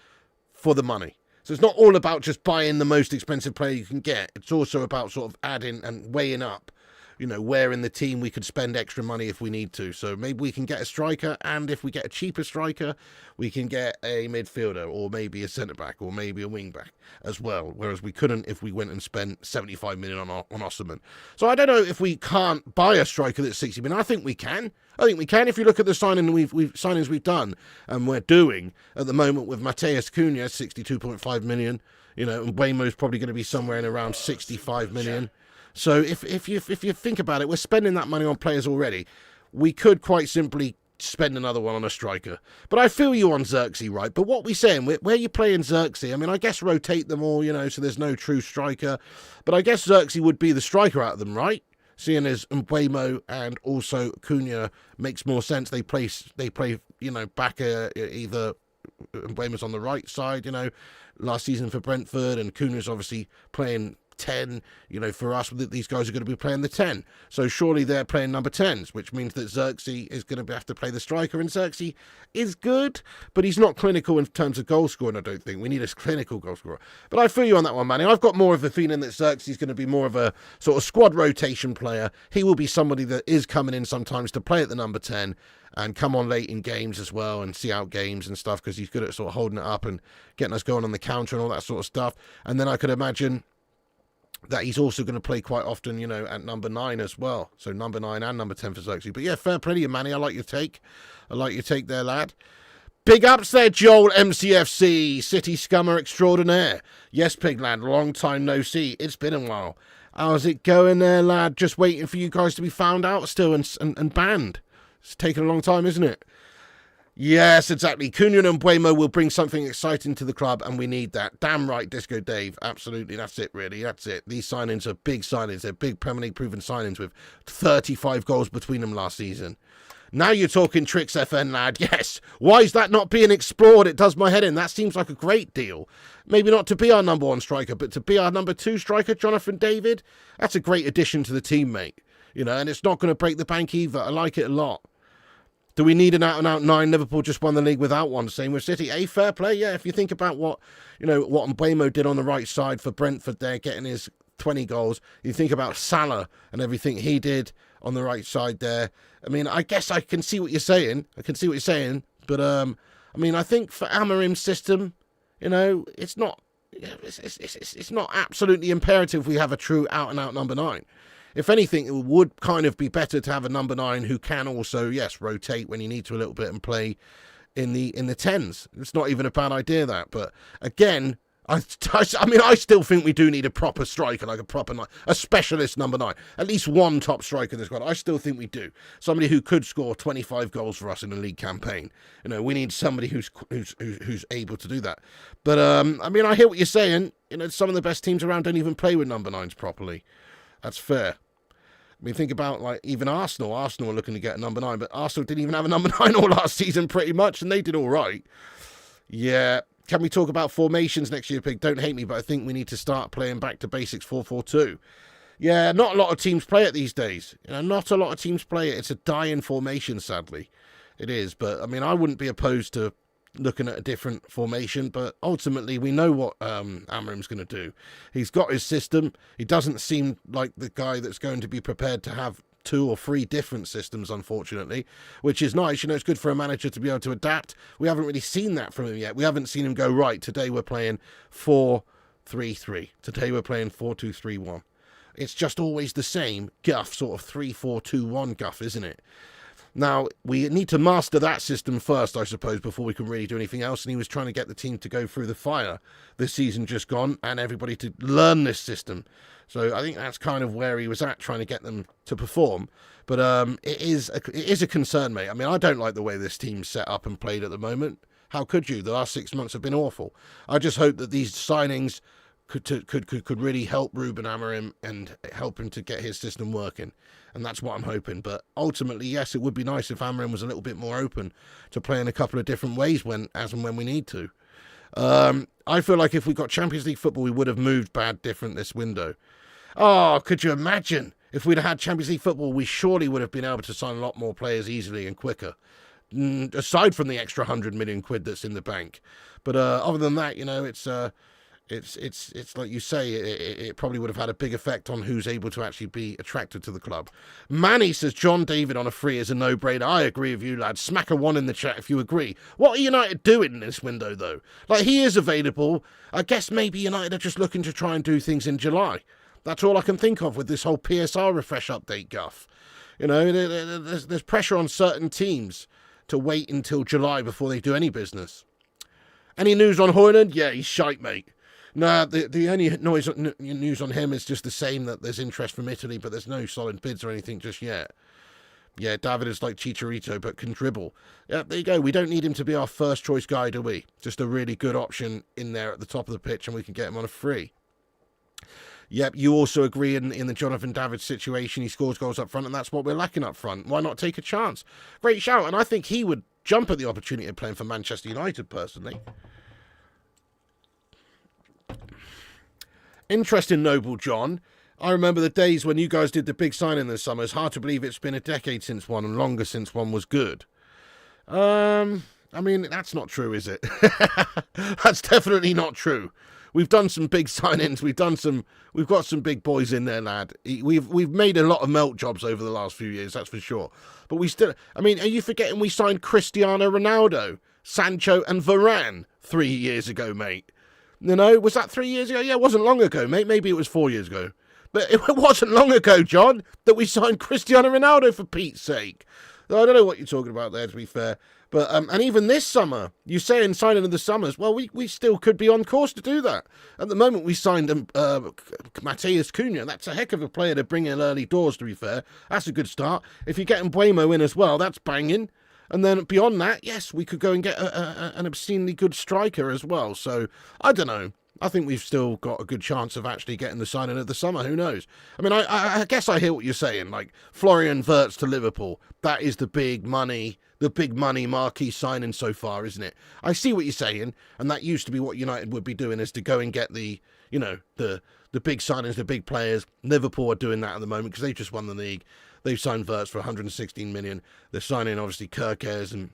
S1: for the money. So it's not all about just buying the most expensive player you can get. It's also about sort of adding and weighing up, where in the team we could spend extra money if we need to. So maybe we can get a striker, and if we get a cheaper striker, we can get a midfielder, or maybe a centre-back, or maybe a wing-back as well, whereas we couldn't if we went and spent 75 million on Osman. So I don't know if we can't buy a striker that's 60 million. I think we can. If you look at the signings we've done and we're doing at the moment with Mateus Cunha, 62.5 million, and Mbeumo's probably going to be somewhere in around 65 million. So if you think about it, we're spending that money on players already. We could quite simply spend another one on a striker. But I feel you on Xerxes, right? But what we saying, where you playing Xerxes? I mean, I guess rotate them all, so there's no true striker. But I guess Xerxes would be the striker out of them, right? Seeing as Mbeumo and also Cunha makes more sense. They play, back either Mbeumo's on the right side, last season for Brentford, and Cunha's obviously playing 10, for us, these guys are going to be playing the 10. So surely they're playing number 10s, which means that Xerxes is going to have to play the striker, and Xerxes is good, but he's not clinical in terms of goal scoring, I don't think. We need a clinical goal scorer. But I feel you on that one, Manny. I've got more of a feeling that Xerxes is going to be more of a sort of squad rotation player. He will be somebody that is coming in sometimes to play at the number 10 and come on late in games as well and see out games and stuff, because he's good at sort of holding it up and getting us going on the counter and all that sort of stuff. And then I could imagine that he's also going to play quite often, at number 9 as well. So number 9 and number 10 for Xerxes. But yeah, fair play to you, Manny. I like your take. There, lad. Big ups there, Joel MCFC, City Scummer Extraordinaire. Yes, Pigland, long time no see. It's been a while. How's it going there, lad? Just waiting for you guys to be found out still and banned. It's taken a long time, isn't it? Yes, exactly. Cunha and Mbeumo will bring something exciting to the club, and we need that. Damn right, Disco Dave. Absolutely, that's it, really. That's it. These signings are big signings. They're big Premier League proven signings with 35 goals between them last season. Now you're talking tricks, FN, lad. Yes. Why is that not being explored? It does my head in. That seems like a great deal. Maybe not to be our number 1 striker, but to be our number 2 striker, Jonathan David. That's a great addition to the team, mate. And it's not going to break the bank either. I like it a lot. Do we need an out-and-out 9? Liverpool just won the league without one. Same with City. Fair play, yeah. If you think about what Mbeumo did on the right side for Brentford there, getting his 20 goals. You think about Salah and everything he did on the right side there. I mean, I guess I can see what you're saying. But, I think for Amorim's system, it's not absolutely imperative we have a true out-and-out number 9. If anything, it would kind of be better to have a number 9 who can also, yes, rotate when you need to a little bit and play in the 10s. It's not even a bad idea, that. But again, I still think we do need a proper striker, like a specialist number 9. At least one top striker in this squad. I still think we do. Somebody who could score 25 goals for us in a league campaign. We need somebody who's able to do that. But I hear what you're saying. Some of the best teams around don't even play with number 9s properly. That's fair. Think about, even Arsenal. Arsenal are looking to get a number 9, but Arsenal didn't even have a number 9 all last season pretty much, and they did all right. Yeah. Can we talk about formations next year, Pig? Don't hate me, but I think we need to start playing back to basics 4-4-2. Yeah, not a lot of teams play it these days. Not a lot of teams play it. It's a dying formation, sadly. It is, but, I wouldn't be opposed to looking at a different formation, but ultimately we know what Amorim's going to do. He's got his system. He doesn't seem like the guy that's going to be prepared to have 2 or 3 different systems, unfortunately, which is nice. It's good for a manager to be able to adapt. We haven't really seen that from him yet. We haven't seen him go, right, today we're playing 4-3-3. Today we're playing 4-2-3-1. It's just always the same guff, sort of 3-4-2-1 guff, isn't it? Now, we need to master that system first, I suppose, before we can really do anything else. And he was trying to get the team to go through the fire this season just gone and everybody to learn this system. So I think that's kind of where he was at, trying to get them to perform. But it is a concern, mate. I don't like the way this team's set up and played at the moment. How could you? The last 6 months have been awful. I just hope that these signings could really help Ruben Amorim and help him to get his system working. And that's what I'm hoping. But ultimately, yes, it would be nice if Amorim was a little bit more open to playing a couple of different ways as and when we need to. I feel like if we got Champions League football, we would have moved bad different this window. Oh, could you imagine? If we'd had Champions League football, we surely would have been able to sign a lot more players easily and quicker. Aside from the extra 100 million quid that's in the bank. But other than that, it's like you say, it probably would have had a big effect on who's able to actually be attracted to the club. Manny says John David on a free is a no-brainer. I agree with you, lad. Smack a 1 in the chat if you agree. What are United doing in this window, though? He is available. I guess maybe United are just looking to try and do things in July. That's all I can think of with this whole PSR refresh update guff. There's pressure on certain teams to wait until July before they do any business. Any news on Højlund? Yeah, he's shite, mate. Nah, the only news on him is just the same, that there's interest from Italy, but there's no solid bids or anything just yet. Yeah, David is like Chicharito, but can dribble. Yeah, there you go. We don't need him to be our first choice guy, do we? Just a really good option in there at the top of the pitch, and we can get him on a free. Yep, you also agree in the Jonathan David situation. He scores goals up front, and that's what we're lacking up front. Why not take a chance? Great shout, and I think he would jump at the opportunity of playing for Manchester United, personally. Interesting, Noble John. I remember the days when you guys did the big signing this summer. It's hard to believe it's been a decade since one, and longer since one was good. I mean, that's not true, is it? That's definitely not true. We've done some big signings. We've got some big boys in there, lad. We've made a lot of melt jobs over the last few years, that's for sure. But we still, I mean, are you forgetting we signed Cristiano Ronaldo, Sancho and Varane 3 years ago, mate? You know, was that 3 years ago? Yeah, it wasn't long ago, mate. Maybe it was 4 years ago. But it wasn't long ago, John, that we signed Cristiano Ronaldo, for Pete's sake. I don't know what you're talking about there, to be fair. But and even this summer, you say in signing of the summers, well, we still could be on course to do that. At the moment, we signed Matheus Cunha. That's a heck of a player to bring in early doors, to be fair. That's a good start. If you get Mbeumo in as well, that's banging. And then beyond that, yes, we could go and get an obscenely good striker as well. So, I don't know. I think we've still got a good chance of actually getting the signing of the summer. Who knows? I mean, I guess I hear what you're saying. Like, Florian Wirtz to Liverpool. That is the big money marquee signing so far, isn't it? I see what you're saying. And that used to be what United would be doing, is to go and get the big signings, the big players. Liverpool are doing that at the moment because they just won the league. They've signed Wirtz for 116 million. They're signing, obviously, Gyokeres and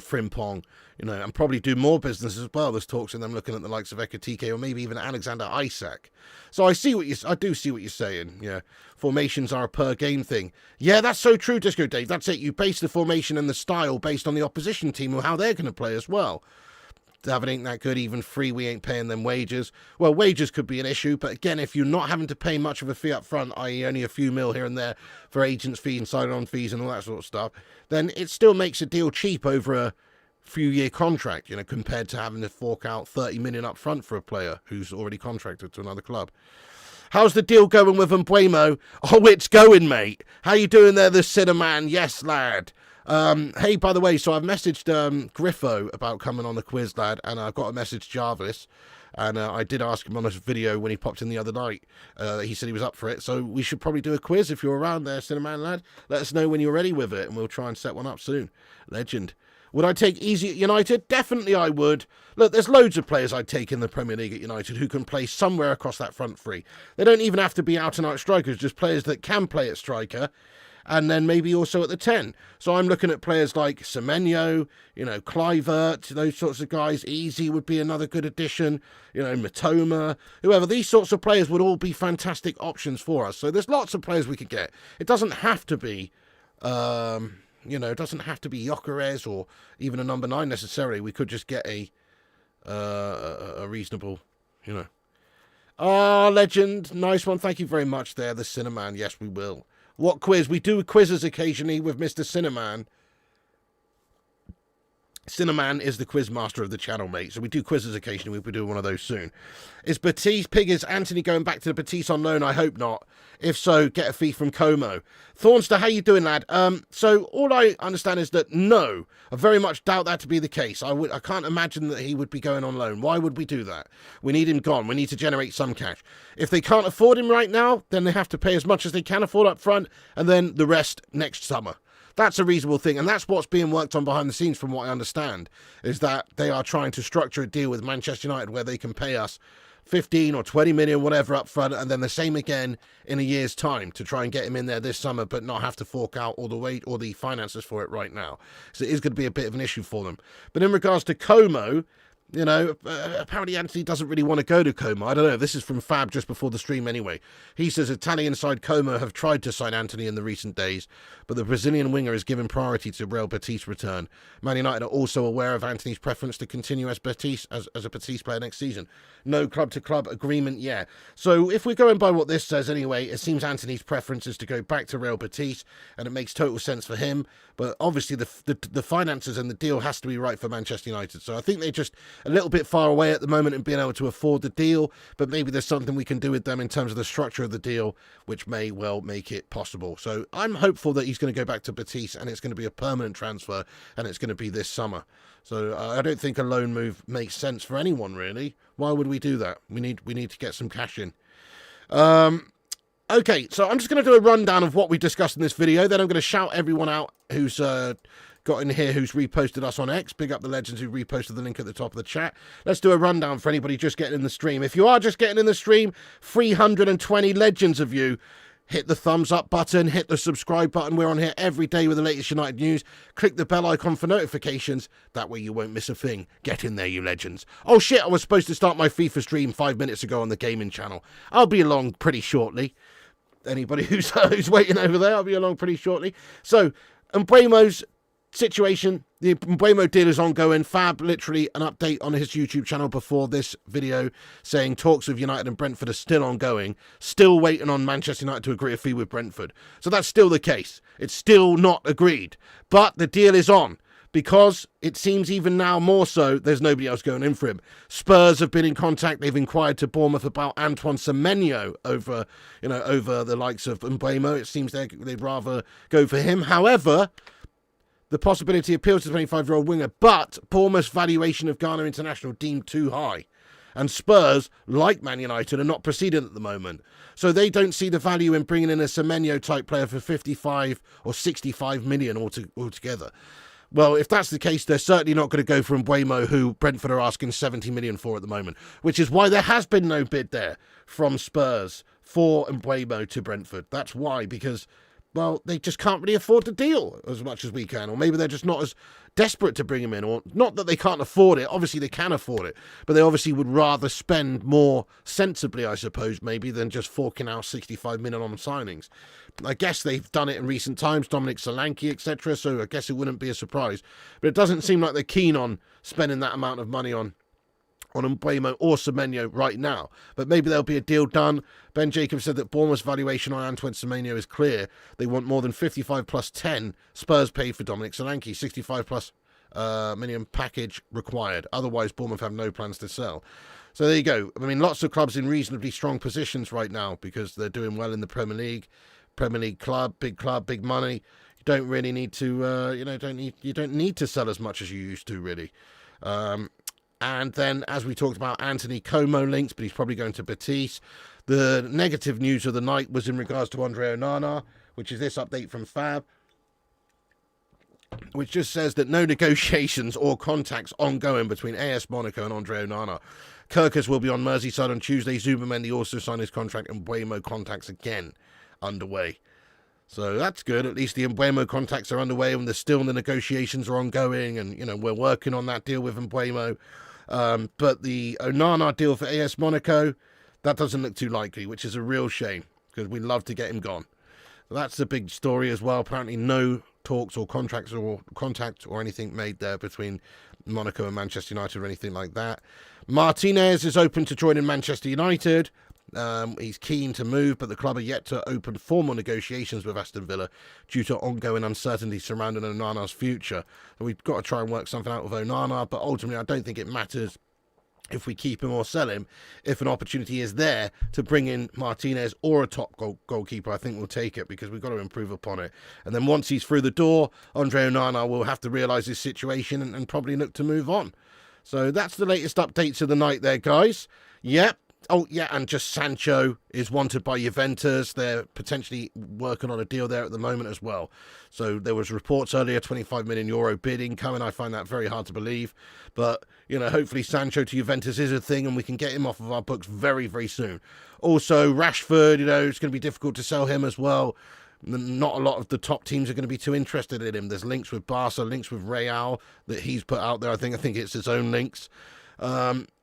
S1: Frimpong, and probably do more business as well. There's talks of them looking at the likes of Ekitike or maybe even Alexander Isak. So I do see what you're saying. Yeah, formations are a per game thing. Yeah, that's so true, Disco Dave. That's it. You base the formation and the style based on the opposition team or how they're going to play as well. David ain't that good, even free, we ain't paying them wages. Well, wages could be an issue, but again, if you're not having to pay much of a fee up front, i.e. only a few mil here and there for agents' fee and sign-on fees and all that sort of stuff, then it still makes a deal cheap over a few-year contract, compared to having to fork out 30 million up front for a player who's already contracted to another club. How's the deal going with Mbeumo? Oh, it's going, mate. How you doing there, the Cinnamon? Yes, lad. Hey, by the way, so I've messaged Griffo about coming on the quiz, lad, and I've got a message Jarvis, and I did ask him on a video when he popped in the other night. He said he was up for it, so we should probably do a quiz if you're around there, Cinnamon, lad. Let us know when you're ready with it, and we'll try and set one up soon. Legend. Would I take Easy at United? Definitely I would. Look, there's loads of players I'd take in the Premier League at United who can play somewhere across that front three. They don't even have to be out-and-out strikers, just players that can play at striker, and then maybe also at the 10. So I'm looking at players like Semenyo, Kluivert, those sorts of guys. Easy would be another good addition, Matoma, whoever. These sorts of players would all be fantastic options for us. So there's lots of players we could get. It doesn't have to be, it doesn't have to be Gyokeres or even a number 9 necessarily. We could just get a reasonable, legend. Nice one. Thank you very much there, the Cinnamon. Yes, we will. What quiz? We do quizzes occasionally with Mr. Cinnamon. Cinnamon is the quiz master of the channel, mate. So we do quizzes occasionally. We'll be doing one of those soon. Is Antony going back to the Batiste on loan? I hope not. If so, get a fee from Como. Thornster, how you doing, lad? So all I understand is that no, I very much doubt that to be the case. I can't imagine that he would be going on loan. Why would we do that? We need him gone. We need to generate some cash. If they can't afford him right now, then they have to pay as much as they can afford up front, and then the rest next summer. That's a reasonable thing, and that's what's being worked on behind the scenes from what I understand, is that they are trying to structure a deal with Manchester United where they can pay us 15 or 20 million, whatever, up front, and then the same again in a year's time to try and get him in there this summer, but not have to fork out all the weight or the finances for it right now. So it is going to be a bit of an issue for them. But in regards to Como, apparently Antony doesn't really want to go to Como. I don't know. This is from Fab just before the stream anyway. He says Italian side Como have tried to sign Antony in the recent days, but the Brazilian winger is given priority to Real Betis' return. Man United are also aware of Antony's preference to continue as a Betis player next season. No club-to-club agreement, yeah. So if we're going by what this says anyway, it seems Antony's preference is to go back to Real Betis, and it makes total sense for him. But obviously the finances and the deal has to be right for Manchester United. So I think they just a little bit far away at the moment in being able to afford the deal, but maybe there's something we can do with them in terms of the structure of the deal, which may well make it possible. So I'm hopeful that he's going to go back to Betis and it's going to be a permanent transfer and it's going to be this summer. So I don't think a loan move makes sense for anyone, really. Why would we do that? We need to get some cash in. Okay, so I'm just going to do a rundown of what we discussed in this video. Then I'm going to shout everyone out who's got in here, who's reposted us on X. Big up the legends who reposted the link at the top of the chat. Let's do a rundown for anybody just getting in the stream. If you are just getting in the stream, 320 legends of you. Hit the thumbs up button, hit the subscribe button. We're on here every day with the latest United news. Click the bell icon for notifications. That way you won't miss a thing. Get in there, you legends. Oh shit, I was supposed to start my FIFA stream 5 minutes ago on the gaming channel. I'll be along pretty shortly. Anybody who's waiting over there, I'll be along pretty shortly. So, Mbeumo's situation, the Mbeumo deal is ongoing. Fab, literally an update on his YouTube channel before this video saying talks with United and Brentford are still ongoing. Still waiting on Manchester United to agree a fee with Brentford. So that's still the case. It's still not agreed. But the deal is on. Because it seems even now more so, there's nobody else going in for him. Spurs have been in contact. They've inquired to Bournemouth about Antoine Semenyo over the likes of Mbeumo. It seems they'd rather go for him. However, the possibility appeals to the 25-year-old winger, but Bournemouth's valuation of Ghana International deemed too high. And Spurs, like Man United, are not proceeding at the moment. So they don't see the value in bringing in a Semenyo-type player for 55 or 65 million altogether. Well, if that's the case, they're certainly not going to go for Mbeumo, who Brentford are asking 70 million for at the moment, which is why there has been no bid there from Spurs for Mbeumo to Brentford. That's why, because, well, they just can't really afford the deal as much as we can, or maybe they're just not as desperate to bring him in, or not that they can't afford it. Obviously, they can afford it, but they obviously would rather spend more sensibly, I suppose, maybe, than just forking out 65 million on signings. I guess they've done it in recent times, Dominic Solanke, etc., so I guess it wouldn't be a surprise. But it doesn't seem like they're keen on spending that amount of money on Mbeumo or Semenyo right now. But maybe there'll be a deal done. Ben Jacobs said that Bournemouth's valuation on Antoine Semenyo is clear. They want more than 55 plus 10 Spurs paid for Dominic Solanke, 65 plus million package required. Otherwise, Bournemouth have no plans to sell. So there you go. I mean, lots of clubs in reasonably strong positions right now because they're doing well in the Premier League. Premier League club, big money. You don't really need to, you don't need to sell as much as you used to, really. And then, as we talked about, Antony Como links, but he's probably going to Betis. The negative news of the night was in regards to Andre Onana, which is this update from Fab, which just says that no negotiations or contacts ongoing between AS Monaco and Andre Onana. Gyokeres will be on Merseyside on Tuesday. Zubimendi also signed his contract, and Mbeumo contacts again underway. So that's good. At least the Mbeumo contacts are underway and the negotiations are ongoing, and we're working on that deal with Mbeumo. But the Onana deal for AS Monaco, that doesn't look too likely, which is a real shame because we'd love to get him gone. So that's the big story as well. Apparently no talks or contracts or contact or anything made there between Monaco and Manchester United or anything like that. Martinez is open to joining Manchester United. He's keen to move, but the club are yet to open formal negotiations with Aston Villa due to ongoing uncertainty surrounding Onana's future. So we've got to try and work something out with Onana, but ultimately I don't think it matters if we keep him or sell him. If an opportunity is there to bring in Martinez or a top goalkeeper, I think we'll take it because we've got to improve upon it. And then once he's through the door, Andre Onana will have to realise his situation and probably look to move on. So that's the latest updates of the night there, guys. Yep. Oh, yeah, and just Sancho is wanted by Juventus. They're potentially working on a deal there at the moment as well. So there was reports earlier, €25 million bidding coming. I find that very hard to believe. But, hopefully Sancho to Juventus is a thing and we can get him off of our books very, very soon. Also, Rashford, it's going to be difficult to sell him as well. Not a lot of the top teams are going to be too interested in him. There's links with Barca, links with Real that he's put out there. I think it's his own links.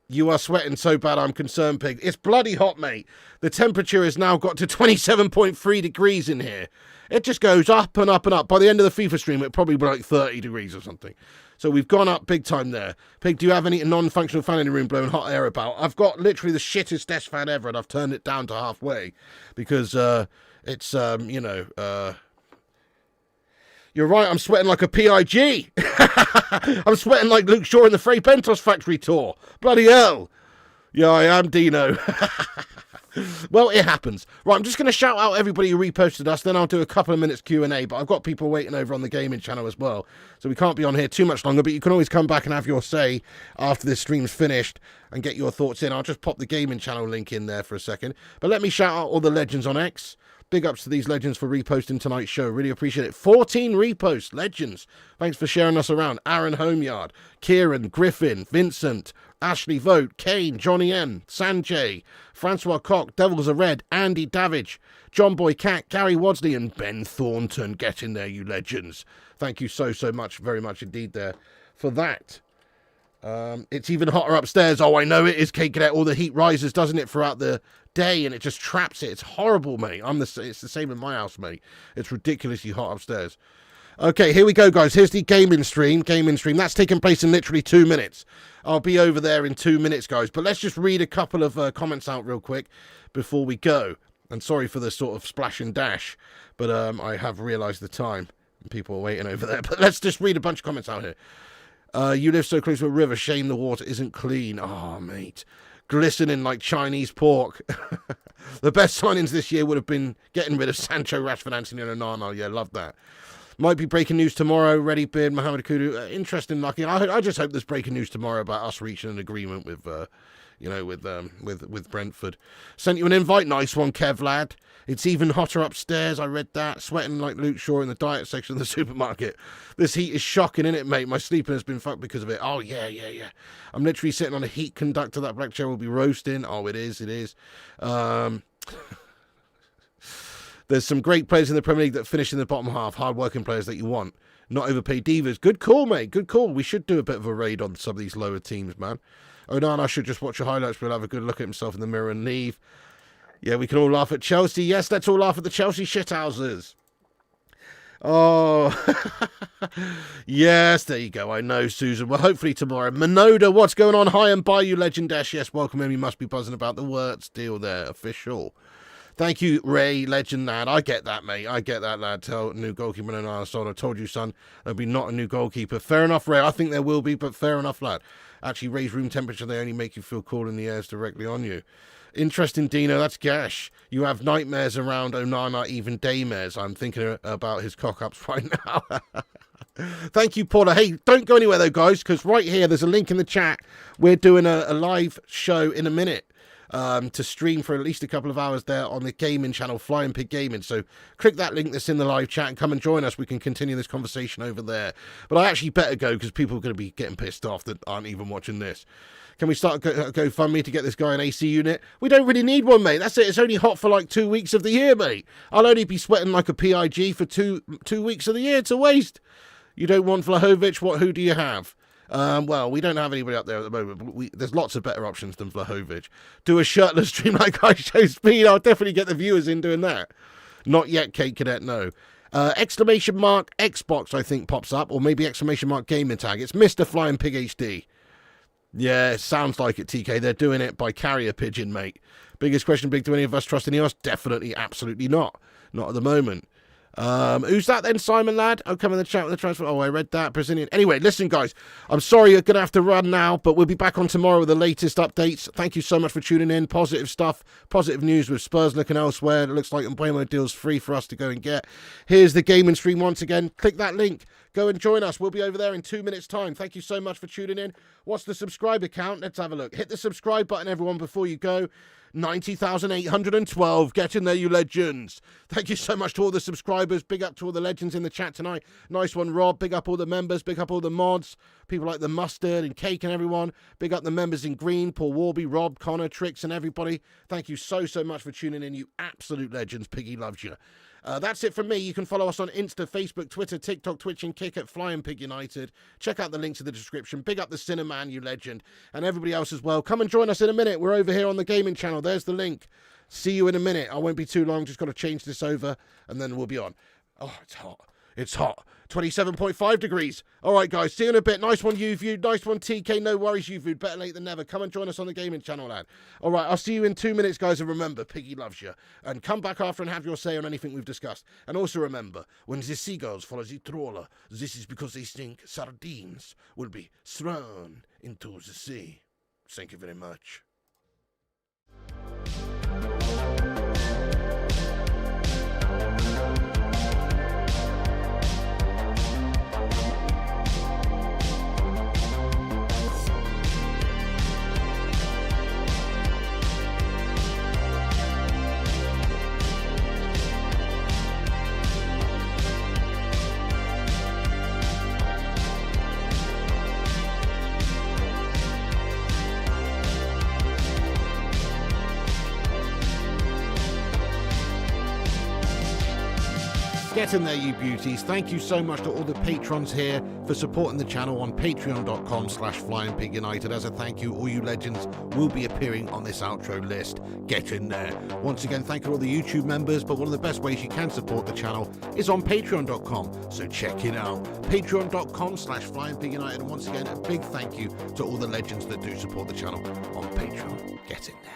S1: You are sweating so bad, I'm concerned, Pig. It's bloody hot, mate. The temperature has now got to 27.3 degrees in here. It just goes up and up and up. By the end of the FIFA stream, it'll probably be like 30 degrees or something. So we've gone up big time there. Pig, do you have any non-functional fan in the room blowing hot air about? I've got literally the shittest desk fan ever, and I've turned it down to halfway because it's, You're right, I'm sweating like a PIG. I'm sweating like Luke Shaw in the Frey Bentos factory tour. Bloody hell. Yeah, I am, Dino. Well, it happens. Right, I'm just going to shout out everybody who reposted us, then I'll do a couple of minutes Q&A, but I've got people waiting over on the gaming channel as well, so we can't be on here too much longer, but you can always come back and have your say after this stream's finished and get your thoughts in. I'll just pop the gaming channel link in there for a second, but let me shout out all the legends on X. Big ups to these legends for reposting tonight's show. Really appreciate it. 14 reposts. Legends. Thanks for sharing us around. Aaron Homeyard, Kieran, Griffin, Vincent, Ashley Vogt, Kane, Johnny M, Sanjay, Francois Cock, Devils are Red, Andy Davidge, John Boy Cat, Gary Wadsley, and Ben Thornton. Get in there, you legends. Thank you so much, very much indeed there for that. It's even hotter upstairs. Oh, I know it is, Kate Cadet. All the heat rises, doesn't it, throughout the day, and it just traps it. It's horrible, mate. It's the same in my house, mate. It's ridiculously hot upstairs. Okay, here we go, guys. Here's the gaming stream. That's taking place in literally 2 minutes. I'll be over there in 2 minutes, guys. But let's just read a couple of comments out real quick before we go. And sorry for the sort of splash and dash, but I have realised the time. People are waiting over there. But let's just read a bunch of comments out here. You live so close to a river. Shame the water isn't clean. Oh, mate. Glistening like Chinese pork. The best signings this year would have been getting rid of Sancho, Rashford, Antony, and Onana. Yeah, love that. Might be breaking news tomorrow. Ready Beard, Mohamed Kudu. Interesting, lucky. I just hope there's breaking news tomorrow about us reaching an agreement with, with Brentford. Sent you an invite. Nice one, Kev lad. It's even hotter upstairs. I read that. Sweating like Luke Shaw in the diet section of the supermarket. This heat is shocking, isn't it, mate? My sleeping has been fucked because of it. Oh, yeah. I'm literally sitting on a heat conductor. That black chair will be roasting. Oh, it is. There's some great players in the Premier League that finish in the bottom half. Hard-working players that you want. Not overpaid divas. Good call, mate. Good call. We should do a bit of a raid on some of these lower teams, man. Onana should just watch the highlights, but have a good look at himself in the mirror and leave. Yeah, we can all laugh at Chelsea. Yes, let's all laugh at the Chelsea shithouses. Oh, yes, there you go. I know, Susan. Well, hopefully tomorrow. Minoda, what's going on? Hi and bye, you legend dash. Yes, welcome in. You must be buzzing about the words deal there. Official. Thank you, Ray, legend lad. I get that, mate. I get that, lad. Tell new goalkeeper and I told you, son, there'll be not a new goalkeeper. Fair enough, Ray. I think there will be, but fair enough, lad. Actually, raise room temperature. They only make you feel cool in the airs directly on you. Interesting, Dino. That's gash. You have nightmares around Onana, even daymares. I'm thinking about his cock-ups right now. Thank you, Paula. Hey, don't go anywhere, though, guys, because right here, there's a link in the chat. We're doing a live show in a minute to stream for at least a couple of hours there on the gaming channel, Flying Pig Gaming. So click that link that's in the live chat and come and join us. We can continue this conversation over there. But I actually better go because people are going to be getting pissed off that aren't even watching this. Can we start a GoFundMe to get this guy an AC unit? We don't really need one, mate. That's it. It's only hot for like 2 weeks of the year, mate. I'll only be sweating like a PIG for two weeks of the year. It's a waste. You don't want Vlahovic? Who do you have? Well, we don't have anybody up there at the moment, but there's lots of better options than Vlahovic. Do a shirtless stream like I show speed. I'll definitely get the viewers in doing that. Not yet, Kate Cadet, no. Exclamation mark Xbox, I think, pops up, or maybe exclamation mark gaming tag. It's Mr. Flying Pig HD. Yeah, it sounds like it, TK. They're doing it by carrier pigeon, mate. Biggest question, Big, do any of us trust Ineos? Definitely, absolutely not. Not at the moment. Who's that then, Simon lad? Oh, come in the chat with the transfer. Oh, I read that. Brazilian. Anyway, listen, guys. I'm sorry you're going to have to run now, but we'll be back on tomorrow with the latest updates. Thank you so much for tuning in. Positive stuff. Positive news with Spurs looking elsewhere. It looks like Mbeumo deal's free for us to go and get. Here's the gaming stream once again. Click that link. Go and join us. We'll be over there in 2 minutes' time. Thank you so much for tuning in. What's the subscriber count? Let's have a look. Hit the subscribe button, everyone, before you go. 90,812. Get in there, you legends. Thank you so much to all the subscribers. Big up to all the legends in the chat tonight. Nice one, Rob. Big up all the members. Big up all the mods. People like the Mustard and Cake and everyone. Big up the members in green. Paul Warby, Rob, Connor, Trix and everybody. Thank you so much for tuning in, you absolute legends. Piggy loves you. That's it from me. You can follow us on Insta, Facebook, Twitter, TikTok, Twitch, and Kick at Flying Pig United. Check out the links in the description. Big up the Cineman, you legend, and everybody else as well. Come and join us in a minute. We're over here on the gaming channel. There's the link. See you in a minute. I won't be too long. Just got to change this over, and then we'll be on. Oh, it's hot. It's hot. 27.5 degrees. All right, guys. See you in a bit. Nice one, Utd. Nice one, TK. No worries, Utd. Better late than never. Come and join us on the gaming channel, lad. All right, I'll see you in 2 minutes, guys. And remember, Piggy loves you. And come back after and have your say on anything we've discussed. And also remember, when the seagulls follow the trawler, this is because they think sardines will be thrown into the sea. Thank you very much. Get in there, you beauties. Thank you so much to all the patrons here for supporting the channel on patreon.com/FlyingPigUnited. As a thank you, all you legends will be appearing on this outro list. Get in there. Once again, thank you to all the YouTube members, but one of the best ways you can support the channel is on patreon.com, so check it out. Patreon.com/FlyingPigUnited. And once again, a big thank you to all the legends that do support the channel on Patreon. Get in there.